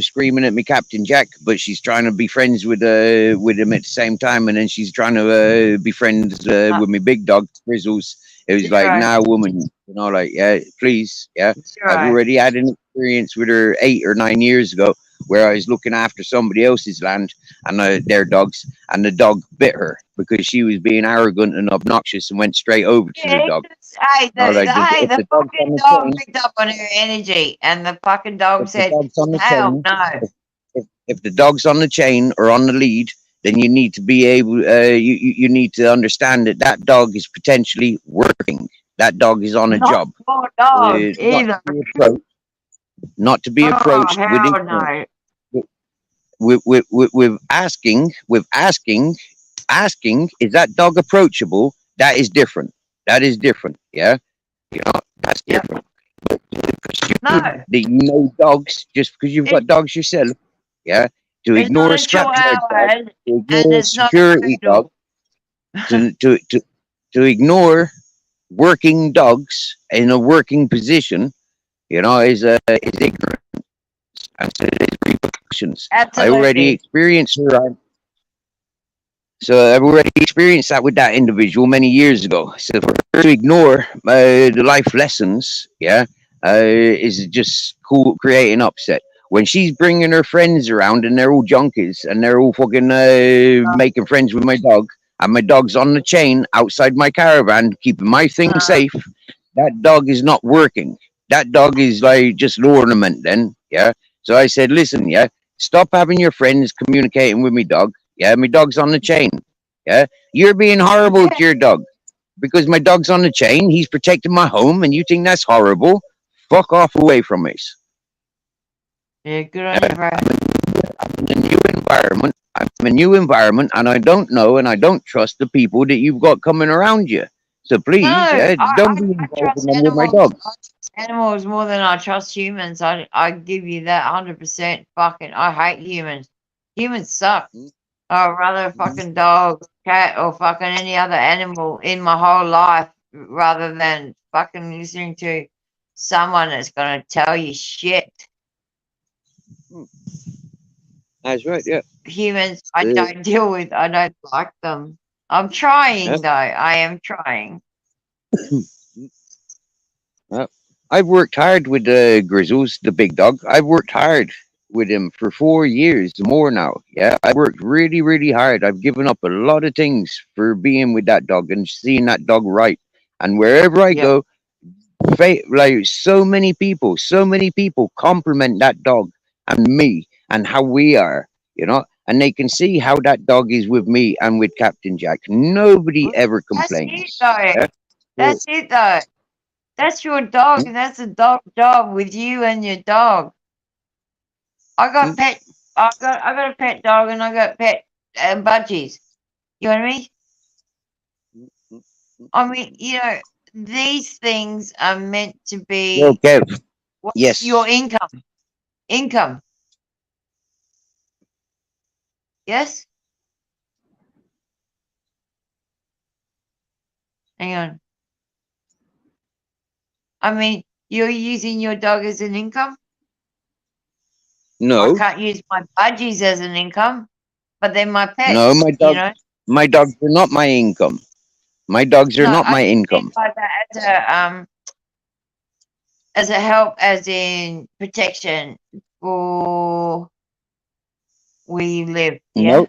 screaming at me, Captain Jack, but she's trying to be friends with him at the same time, and then she's trying to be friends with me big dog, Grizzles. It was like, Right. nah, woman, you know, like, yeah, please, yeah. I've Right. already had an experience with her 8 or 9 years ago where I was looking after somebody else's land and their dogs, and the dog bit her because she was being arrogant and obnoxious and went straight over to the dog. Hey, I was like, if the the dog's fucking on the dog chain- picked up on her energy, and the fucking dog If the said, dog's on the "Hell chain, no." if the dog's on the chain or on the lead, then you need to be able, you need to understand that that dog is potentially working. That dog is on a Not job. poor dog Not either. to be approached, not to be approached Oh, with hell ignorance. no. With asking, is that dog approachable? That is different. That is different. Yeah, you know, that's Yep. different. But because you No. that you know dogs, just because you've got dogs yourself, yeah, to It's ignore not a a scrap yard dog, chihuahua, to and ignore a it's not a security dog, poodle. to ignore working dogs in a working position, you know, is ignorant, and so there's repercussions. I already Absolutely. experienced her. So I've already experienced that with that individual many years ago. So for her to ignore the life lessons, yeah, is just cool, creating upset. When she's bringing her friends around and they're all junkies and they're all fucking making friends with my dog, and my dog's on the chain outside my caravan, keeping my thing safe, that dog is not working. That dog is like just an ornament then, yeah. So I said, listen, yeah, stop having your friends communicating with me dog. Yeah, my dog's on the chain. Yeah, you're being horrible to your dog because my dog's on the chain. He's protecting my home, and you think that's horrible? Fuck off away from us. Yeah, good on you, bro. I'm in a new environment. I'm in a new environment, and I don't know and I don't trust the people that you've got coming around you. So please, No, yeah, don't be I involved trust with my animals. dog. I trust animals more than I trust humans. I give you that 100%. Fucking, I hate humans. Humans suck. I'd rather a fucking dog, cat, or fucking any other animal in my whole life rather than fucking listening to someone that's gonna tell you shit. That's right. Yeah. Humans, I Yeah. don't deal with. I don't like them. I'm trying Yeah. though. I am trying. I've worked hard with Grizzles, the big dog. I've worked hard with him for 4 years more now. Yeah, I worked really, really hard. I've given up a lot of things for being with that dog and seeing that dog right. And wherever I Yep. go, like so many people compliment that dog and me and how we are, you know, and they can see how that dog is with me and with Captain Jack. Nobody ever That's it complains. though. Yeah? That's it though. That's your dog, and that's a dog job with you and your dog. I got pet. I got a pet dog, and I got pet budgies. You know what I mean? I mean, you know, these things are meant to be Well, Kev, what's yes. your income. Income. Yes? Hang on. I mean, you're using your dog as an income? No, I can't use my budgies as an income, but they're my pets. no, my You dog, know? my dogs are not my income. My dogs are No, not I my just mean income. by that as a help, as in protection for where you live. Yeah.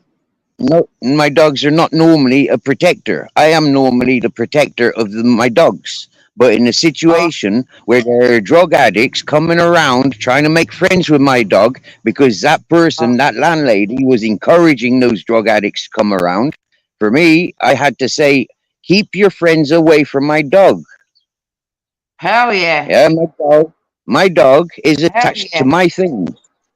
No, my dogs are not normally a protector. I am normally the protector of my dogs. But in a situation where there are drug addicts coming around trying to make friends with my dog because that person, that landlady, was encouraging those drug addicts to come around, for me, I had to say, keep your friends away from my dog. Hell yeah. Yeah, my dog is attached yeah. to my things.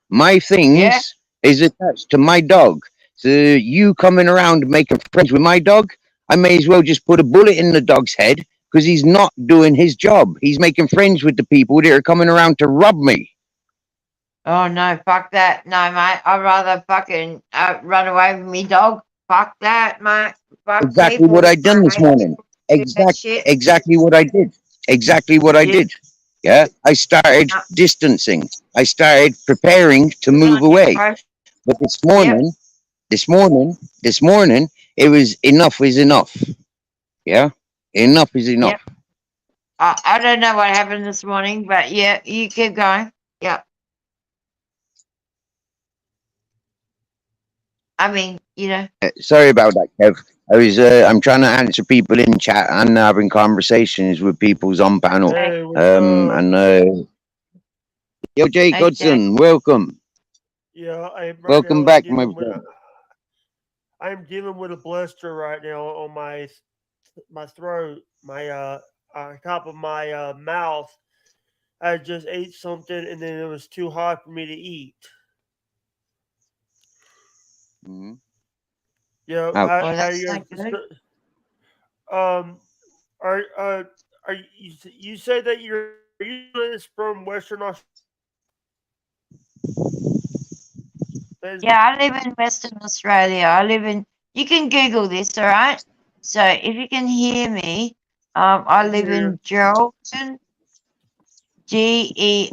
My things Yeah. is attached to my dog. So you coming around making friends with my dog, I may as well just put a bullet in the dog's head because he's not doing his job. He's making friends with the people that are coming around to rob me. Oh no, fuck that. No, mate. I'd rather fucking run away with me dog. Fuck that, mate. Fuck Exactly people. what I done this Run away morning. with that shit. Exactly what I did. Exactly what I Yeah. did. Yeah, I started Yeah. distancing. I started preparing to Good move on you, away. bro. But this morning, it was enough is enough. Yeah, enough is enough. Yep. I don't know what happened this morning, but yeah, you keep going. Yeah. I mean, you know. Sorry about that, Kev. I'm trying to answer people in chat and having conversations with people's on panel. Hey, what's up? And yo, Jake Okay. Hudson, welcome, Yeah, I'm right welcome now. back, my friend. I'm dealing with a blister right now on my throat, my top of my mouth. I just ate something and then it was too hot for me to eat. Mhm. Yeah, Ouch. how Well, you that's guys? not good. Are you said that you're from Western Australia? Yeah, I live in Western Australia. You can Google this, all right? So if you can hear me, I live in Geraldton, Geraldton,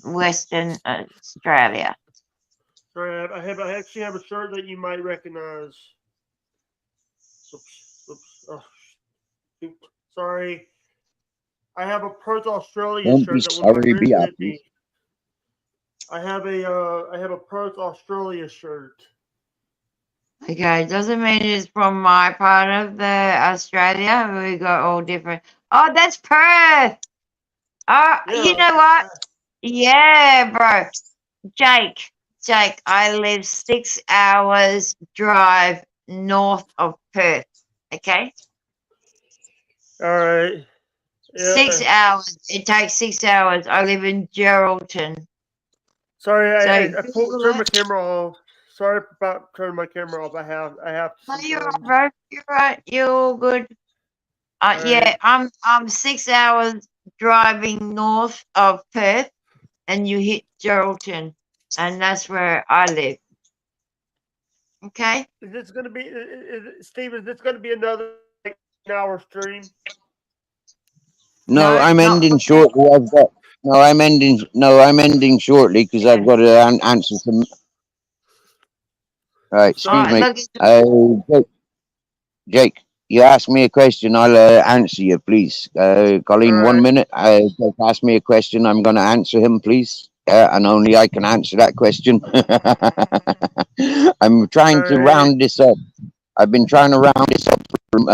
Western Australia. Sorry, I actually have a shirt that you might recognize. Oops. Oh, shoot. Sorry. I have a Perth, Australia Don't be shirt that when my sorry, friend be sent happy. me. I have a Perth, Australia shirt. Okay, doesn't mean it's from my part of the Australia. We got all different. Oh, that's Perth. You Yeah. know what? Yeah, bro. Jake, I live 6 hours drive north of Perth. Okay, All right. Yeah. 6 hours. It takes 6 hours. I live in Geraldton. Sorry, So I Google turned my it. camera off. Sorry about turning my camera off. I have to No, you're right, sometimes. bro. You're right. You're all good. All Yeah, right. I'm 6 hours driving north of Perth, and you hit Geraldton, and that's where I live. Okay. Is this gonna be Steve? Is this gonna be another hour stream? No, No, I'm not ending for me. shortly. I'm ending shortly because I've got to answer some. Right, So, excuse Alright, me. look, Jake, you ask me a question, I'll answer you, please. all Colleen, 1 right. minute. Jake asked me a question, I'm going to answer him, please. And only I can answer that question. I'm All trying to right. round this up. I've been trying to round this up for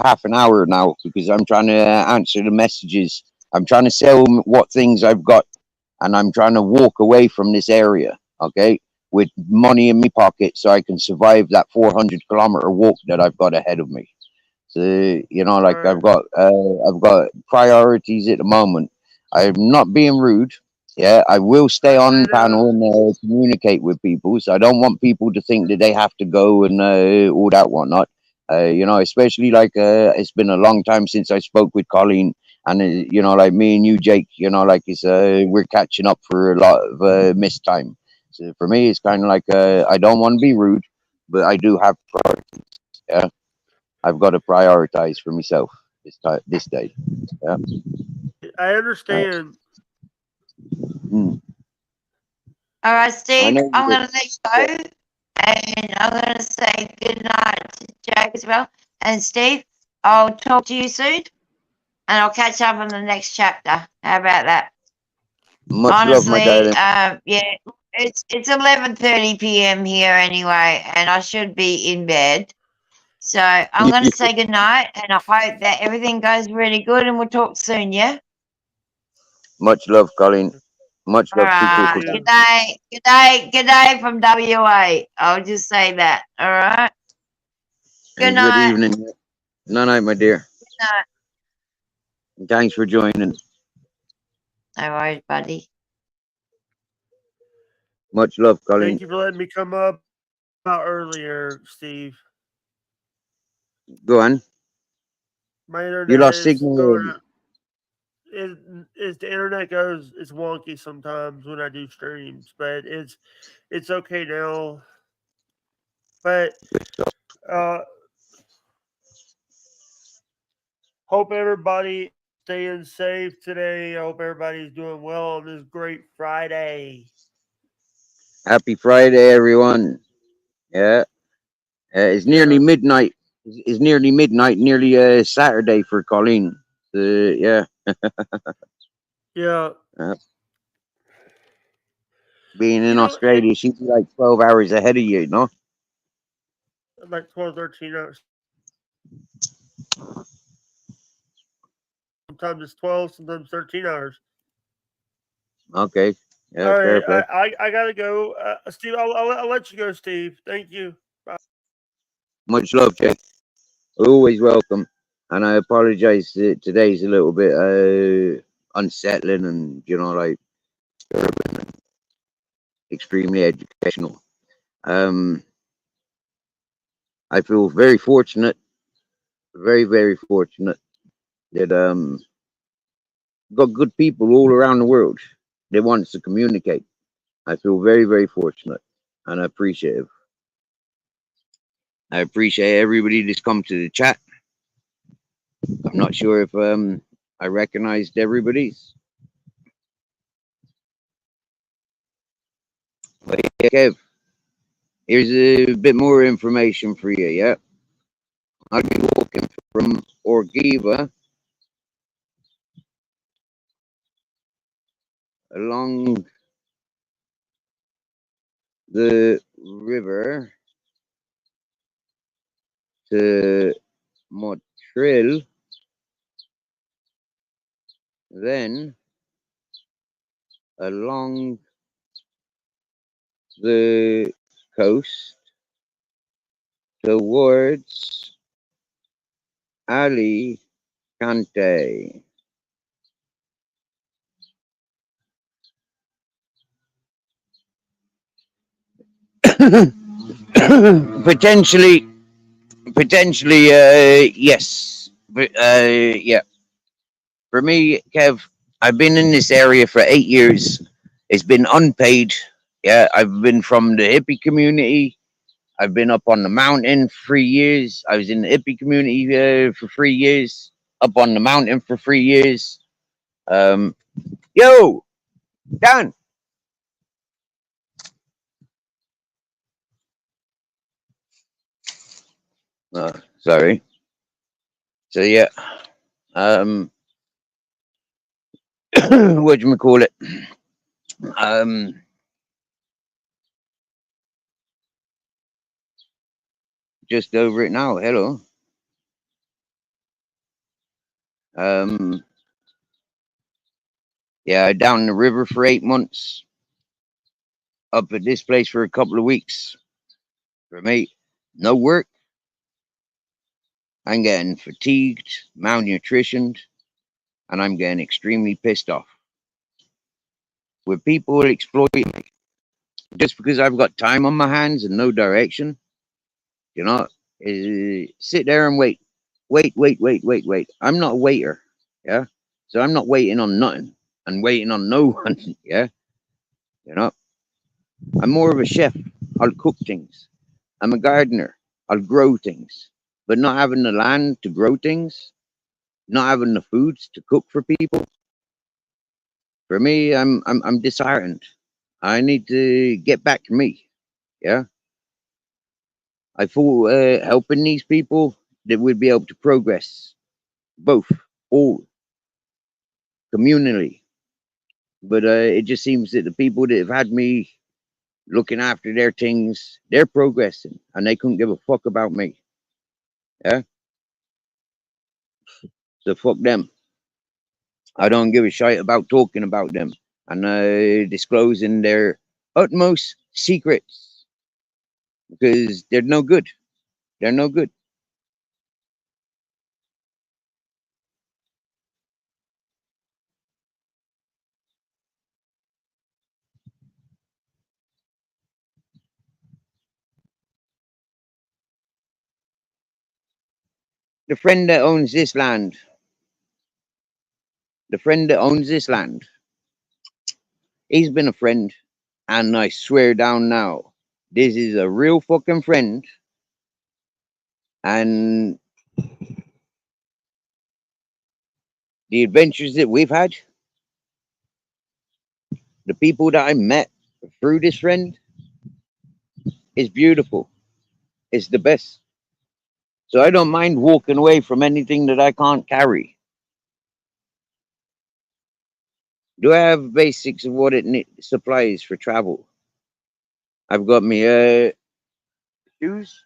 half an hour now because I'm trying to answer the messages. I'm trying to sell what things I've got, and I'm trying to walk away from this area, okay, with money in my pocket so I can survive that 400-kilometer walk that I've got ahead of me. So All like right. I've got priorities at the moment. I'm not being rude. Yeah, I will stay I on know. panel and communicate with people. So I don't want people to think that they have to go and all that whatnot. Especially like it's been a long time since I spoke with Colleen, and like me and you, Jake. Like it's we're catching up for a lot of missed time. So for me, it's kind of like I don't want to be rude, but I do have priorities. Yeah. I've got to prioritize for myself this day. Yeah. I Right. understand. Mm. alright, I Steve, know you I'm do. gonna let you go, and I'm gonna say good night to Jake as well. And Steve, I'll talk to you soon, and I'll catch up on the next chapter. How about that? Much love, my Honestly, darling. yeah, it's 11:30 p.m. here anyway, and I should be in bed. So I'm gonna say good night, and I hope that everything goes really good, and we'll talk soon. Yeah. Much love, Colleen. Much All love, Thank right. you. Good day from WA. I'll just say that. All right. Good and good night. evening. Night, night, my dear. Good night. And thanks for joining. No worries, buddy. Much love, Colleen. Thank you for letting me come up earlier, Steve. Go on. My You internet lost is going. signal. The internet goes. It's wonky sometimes when I do streams, but it's okay now. But uh, Hope everybody staying safe today. I hope everybody's doing well on this great Friday. Happy Friday, everyone. Yeah. It's nearly Yeah. midnight. It's nearly midnight, nearly Saturday for Colleen. Yeah. Yeah. Being You in know, Australia, she's like 12 hours ahead of you, no? like 12, 13 hours. Sometimes it's 12, sometimes 13 hours. Okay. Yeah, All fair right. play. I got to go. Steve, I'll let you go, Steve. Thank you. Bye. Much love, Jake. Always welcome. And I apologize. Today's a little bit unsettling and, like, urban and extremely educational. I feel very fortunate, very, very fortunate that got good people all around the world that wants to communicate. I feel very, very fortunate and appreciative. I appreciate everybody that's come to the chat. I'm not sure if I recognized everybody's. But yeah, Kev, here's a bit more information for you, yeah? I'll be walking from Orgiva along the river to Motril, then along the coast towards Alicante. potentially, yes. But yeah. For me, Kev, I've been in this area for 8 years. It's been unpaid. Yeah, I've been from the hippie community. I've been up on the mountain for 3 years. I was in the hippie community for 3 years. Up on the mountain for 3 years. Yo, Dan. Sorry. So yeah. What do you call it? Just over it now. Hello. Yeah, down the river for 8 months. Up at this place for a couple of weeks. For me, no work. I'm getting fatigued, malnutritioned, and I'm getting extremely pissed off. With people exploiting me just because I've got time on my hands and no direction, sit there and wait. Wait. I'm not a waiter, yeah? So I'm not waiting on nothing and waiting on no one, yeah? I'm more of a chef. I'll cook things. I'm a gardener. I'll grow things. But not having the land to grow things, not having the foods to cook for people, for me, I'm disheartened. I need to get back to me. Yeah. I thought helping these people that we'd be able to progress both, all communally. But it just seems that the people that have had me looking after their things, they're progressing and they couldn't give a fuck about me. Yeah. So fuck them. I don't give a shit about talking about them and disclosing their utmost secrets because they're no good. They're no good. The friend that owns this land, he's been a friend, and I swear down now, this is a real fucking friend, and the adventures that we've had, the people that I met through this friend is beautiful. It's the best. So I don't mind walking away from anything that I can't carry. Do I have basics of what it supplies for travel? I've got me shoes.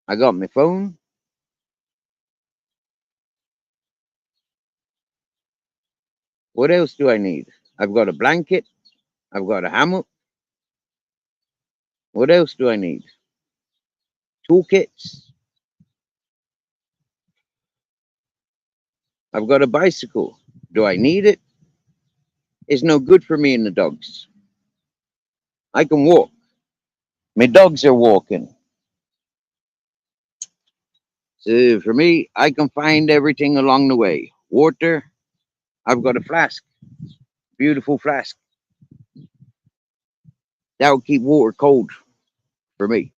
I got my phone. What else do I need? I've got a blanket. I've got a hammock. What else do I need? Toolkits. I've got a bicycle. Do I need it? It's no good for me and the dogs. I can walk. My dogs are walking. So for me, I can find everything along the way. Water. I've got a flask. Beautiful flask. That will keep water cold for me.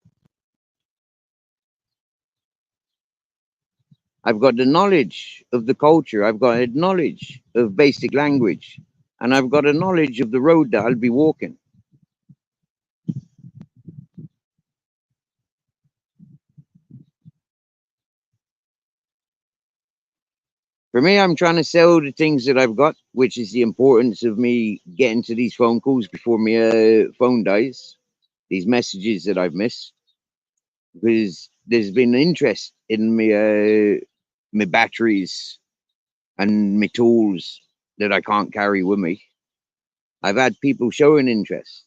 I've got the knowledge of the culture. I've got a knowledge of basic language. And I've got a knowledge of the road that I'll be walking. For me, I'm trying to sell the things that I've got, which is the importance of me getting to these phone calls before my phone dies. These messages that I've missed. Because there's been interest in my batteries and my tools that I can't carry with me. I've had people showing interest.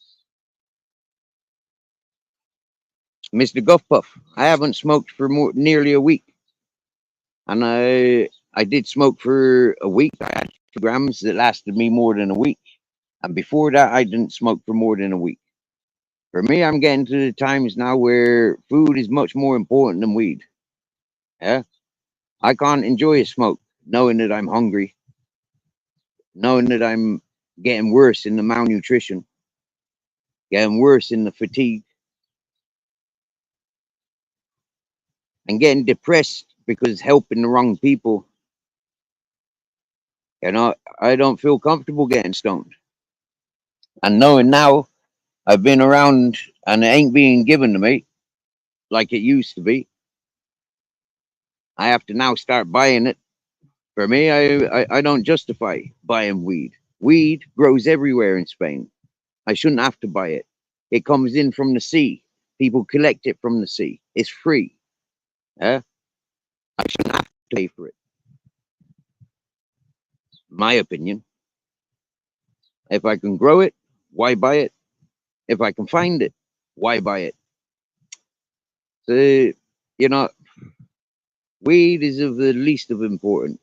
Mr. Guffpuff, I haven't smoked for nearly a week. And I did smoke for a week. I had 2 grams that lasted me more than a week. And before that, I didn't smoke for more than a week. For me, I'm getting to the times now where food is much more important than weed. Yeah. I can't enjoy a smoke knowing that I'm hungry, knowing that I'm getting worse in the malnutrition, getting worse in the fatigue, and getting depressed because helping the wrong people. You know, I don't feel comfortable getting stoned. And knowing now I've been around and it ain't being given to me like it used to be, I have to now start buying it. For me, I don't justify buying weed. Weed grows everywhere in Spain. I shouldn't have to buy it. It comes in from the sea. People collect it from the sea. It's free. Yeah? I shouldn't have to pay for it. My opinion. If I can grow it, why buy it? If I can find it, why buy it? So, you know, weed is of the least of importance.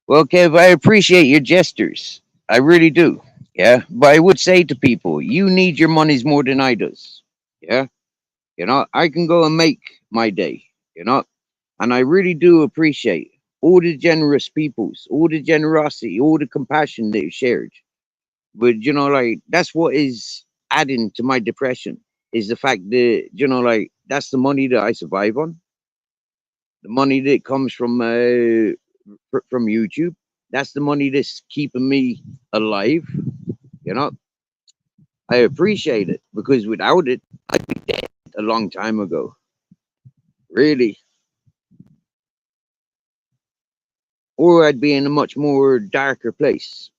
Well, Kev, I appreciate your gestures. I really do. Yeah. But I would say to people, you need your monies more than I does. Yeah. You know, I can go and make my day, you know, and I really do appreciate all the generous peoples, all the generosity, all the compassion they've shared. But, you know, like, that's what is adding to my depression is the fact that, you know, like, that's the money that I survive on, the money that comes from YouTube. That's the money that's keeping me alive, you know. I appreciate it because without it, I'd be dead a long time ago. Really. Or I'd be in a much more darker place.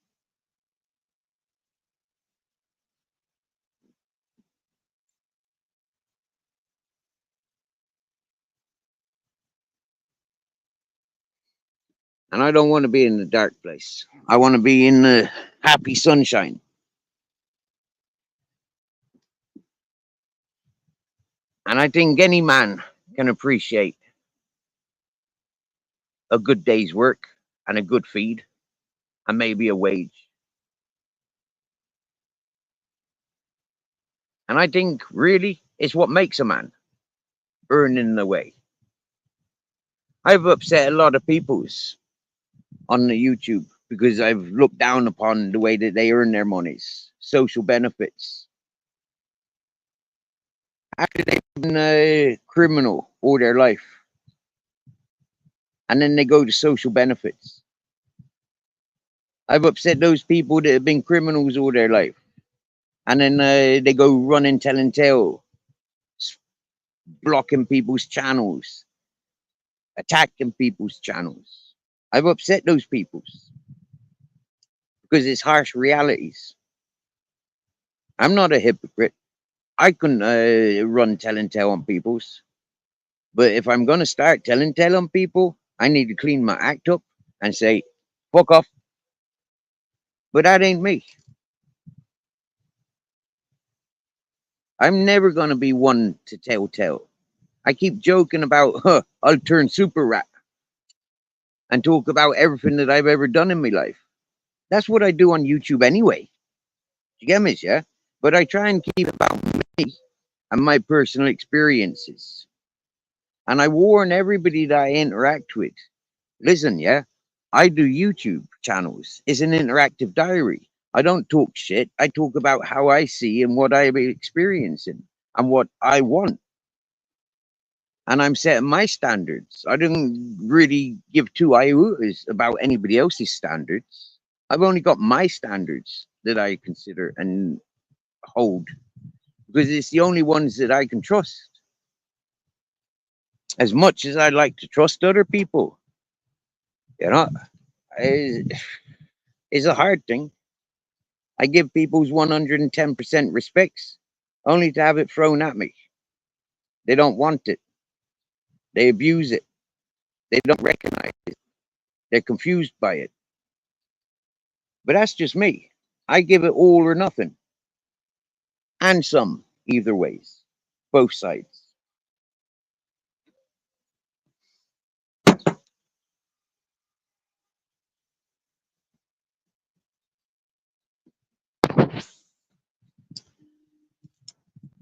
And I don't want to be in the dark place. I want to be in the happy sunshine. And I think any man can appreciate a good day's work and a good feed and maybe a wage. And I think really it's what makes a man earning the way. I've upset a lot of peoples on the YouTube because I've looked down upon the way that they earn their monies, social benefits. After they've been a criminal all their life, and then they go to social benefits. I've upset those people that have been criminals all their life, and then they go running, telling tale, blocking people's channels, attacking people's channels. I've upset those peoples because it's harsh realities. I'm not a hypocrite. I couldn't run telling tale on people's. But if I'm going to start telling tale on people, I need to clean my act up and say, fuck off. But that ain't me. I'm never going to be one to tell tale. I keep joking about, I'll turn super rat and talk about everything that I've ever done in my life. That's what I do on YouTube anyway. You get me, yeah? But I try and keep about me and my personal experiences. And I warn everybody that I interact with. Listen, yeah, I do YouTube channels. It's an interactive diary. I don't talk shit. I talk about how I see and what I'm experiencing and what I want. And I'm setting my standards. I don't really give two iutas about anybody else's standards. I've only got my standards that I consider and hold because it's the only ones that I can trust. As much as I like to trust other people, you know, it's a hard thing. I give people's 110% respects only to have it thrown at me. They don't want it. They abuse it. They don't recognize it. They're confused by it. But that's just me. I give it all or nothing. And some, either ways. Both sides.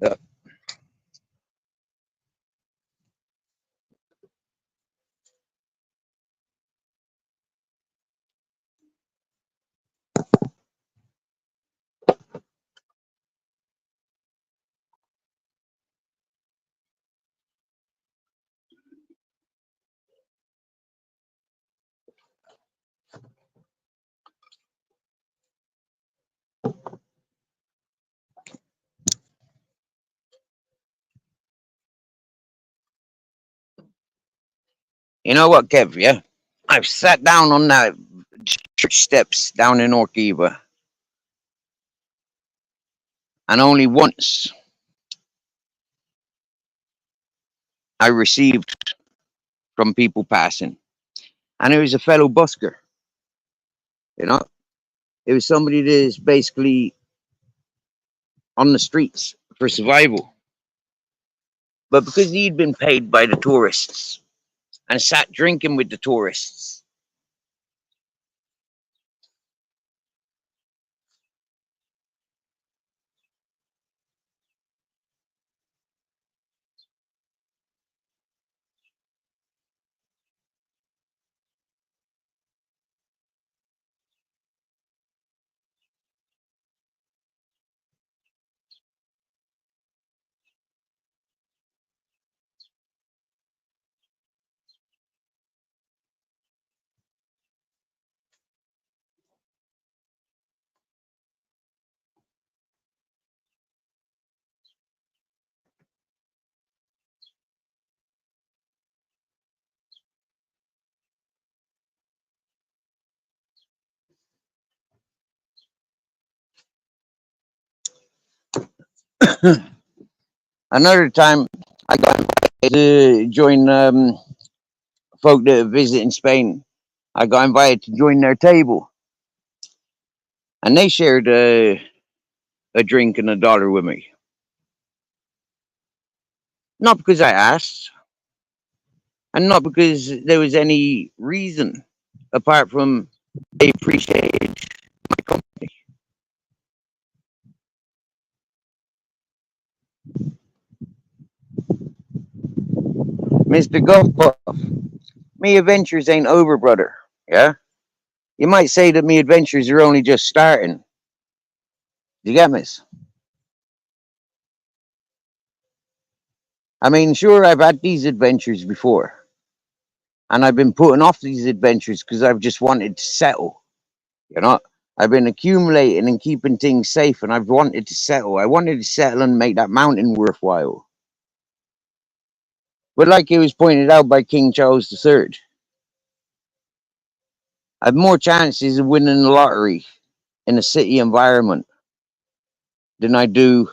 Uh, you know what, Kev, yeah? I've sat down on that church steps down in Orkiva. And only once I received from people passing. And it was a fellow busker. You know, it was somebody that is basically on the streets for survival. But because he'd been paid by the tourists and sat drinking with the tourists, another time I got invited to join folk that are visiting Spain. I got invited to join their table. And they shared a drink and $1 with me. Not because I asked, and not because there was any reason apart from they appreciated my company. Mr. Gulfbuff, Me adventures ain't over, brother. Yeah? You might say that me adventures are only just starting. Do you get me? I mean, sure, I've had these adventures before, and I've been putting off these adventures because I've just wanted to settle. You know, I've been accumulating and keeping things safe, and I've wanted to settle. I wanted to settle and make that mountain worthwhile. But like it was pointed out by King Charles III, I have more chances of winning the lottery in a city environment than I do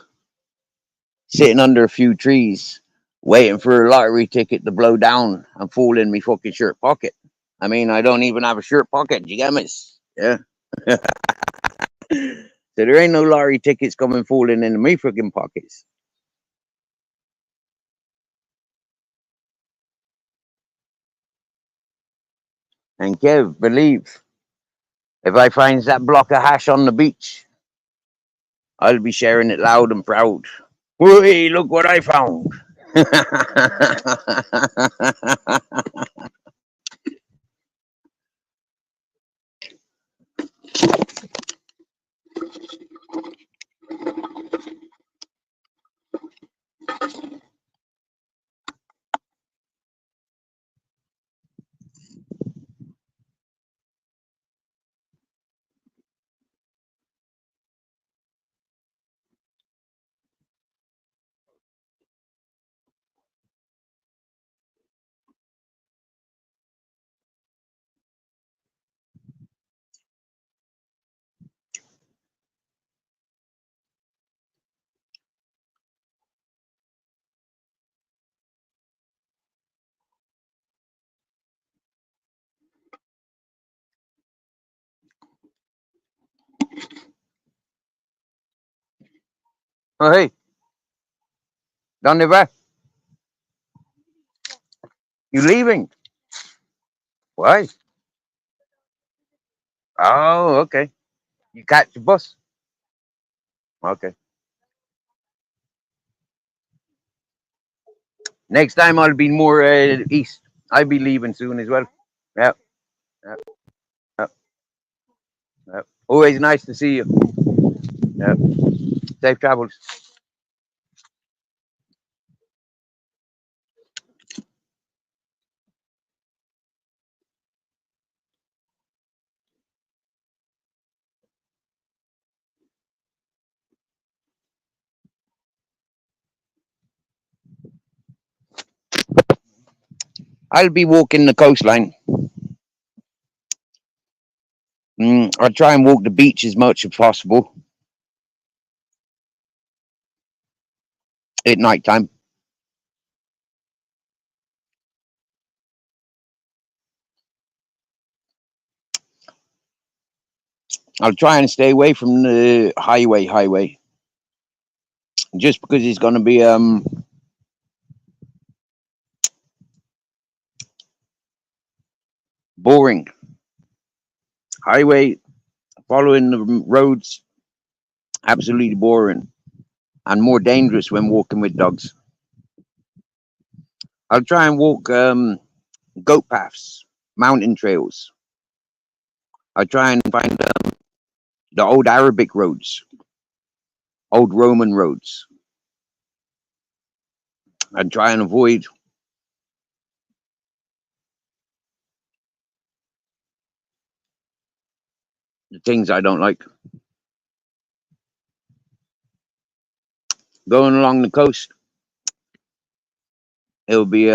sitting under a few trees waiting for a lottery ticket to blow down and fall in my fucking shirt pocket. I mean, I don't even have a shirt pocket. Do you get me? Yeah. So there ain't no lottery tickets coming falling into me freaking pockets. And Kev, believe, if I finds that block of hash on the beach, I'll be sharing it loud and proud. Whee, look what I found. Oh, hey, ¿dónde va? You leaving? Why? Oh, okay. You catch the bus? Okay. Next time I'll be more east. I'll be leaving soon as well. Yeah, yeah, yeah, yeah. Always nice to see you. Yeah. Safe travels. I'll be walking the coastline. I'll try and walk the beach as much as possible at night time. I'll try and stay away from the highway, just because it's going to be boring. Highway, following the roads, absolutely boring and more dangerous when walking with dogs. I'll try and walk goat paths, mountain trails. I'll try and find the old Arabic roads, old Roman roads. I'd try and avoid the things I don't like. Going along the coast, it'll be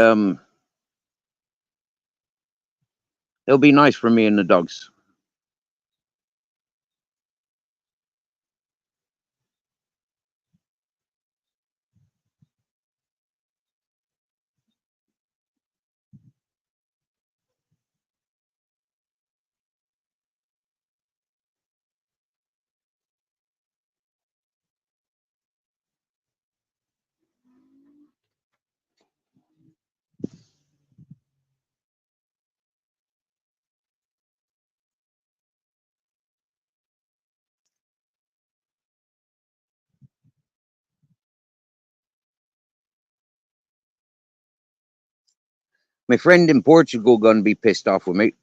nice for me and the dogs. My friend in Portugal gonna be pissed off with me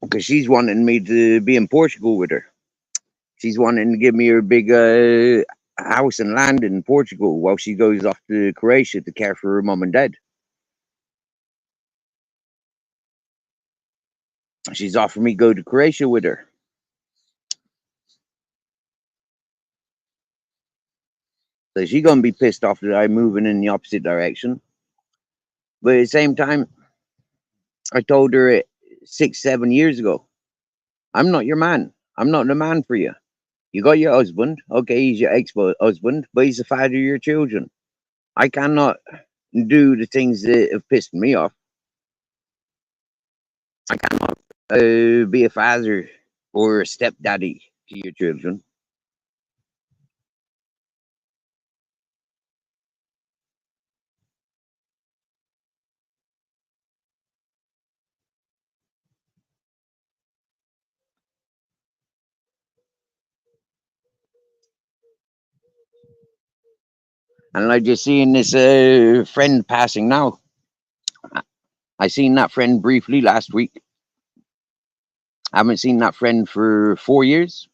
because she's wanting me to be in Portugal with her. She's wanting to give me her big house and land in Portugal while she goes off to Croatia to care for her mum and dad. She's offered me go to Croatia with her. So she's gonna be pissed off that I'm moving in the opposite direction. But at the same time, I told her it 6-7 years ago, I'm not your man. I'm not the man for you. You got your husband. Okay, he's your ex-husband, but he's the father of your children. I cannot do the things that have pissed me off. I cannot be a father or a stepdaddy to your children. And I just seeing this friend passing now. I seen that friend briefly last week. I haven't seen that friend for 4 years.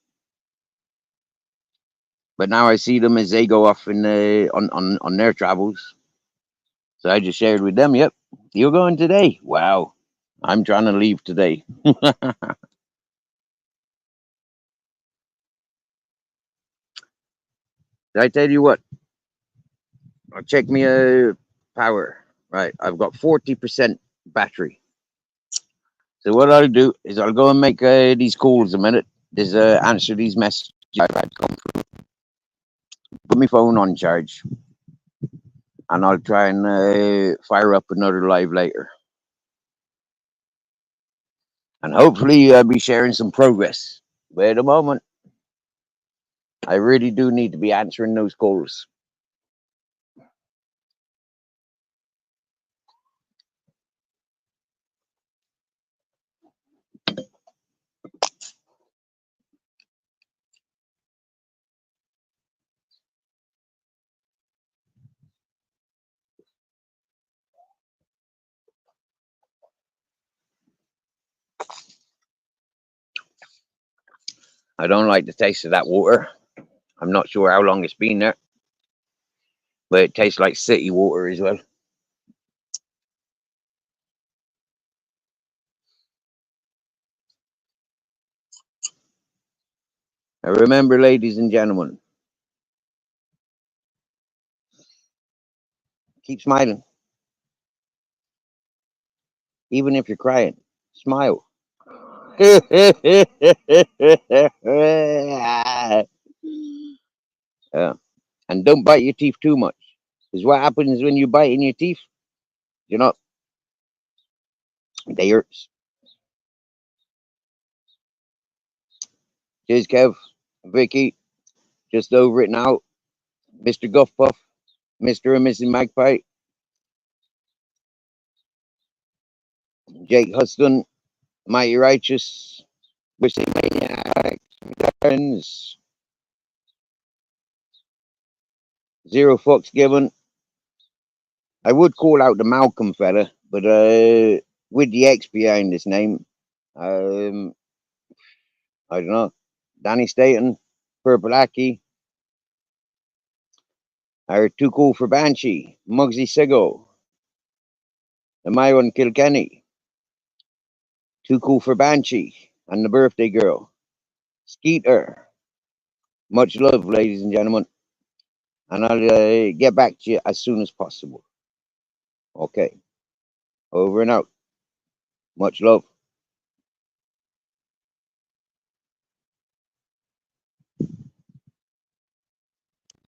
But now I see them as they go off in on their travels. So I just shared with them, yep, you're going today. Wow. I'm trying to leave today. Did I tell you what? I'll check me power. Right. I've got 40% battery. So what I'll do is I'll go and make these calls a minute. There's answer these messages I've had come through. Put my phone on charge. And I'll try and fire up another live later. And hopefully I'll be sharing some progress. But at the moment, I really do need to be answering those calls. I don't like the taste of that water. I'm not sure how long it's been there. But it tastes like city water as well. Now remember, ladies and gentlemen, keep smiling. Even if you're crying, smile. Yeah. And don't bite your teeth too much. Because what happens when you bite in your teeth, you know, they hurt. Cheers, Kev, Vicky, just over it now. Mr. Guff Puff, Mr. and Mrs. Magpie, Jake Huston, Mighty Righteous, Wishing Maniac, Friends, Zero Fucks Given. I would call out the Malcolm fella, but with the X behind his name, I don't know. Danny Staten, Purple Aki, or Too Cool for Banshee, Muggsy Sigo, the Myron Kilkenny, Too Cool for Banshee, and the Birthday Girl, Skeeter. Much love, ladies and gentlemen. And I'll get back to you as soon as possible. Okay. Over and out. Much love.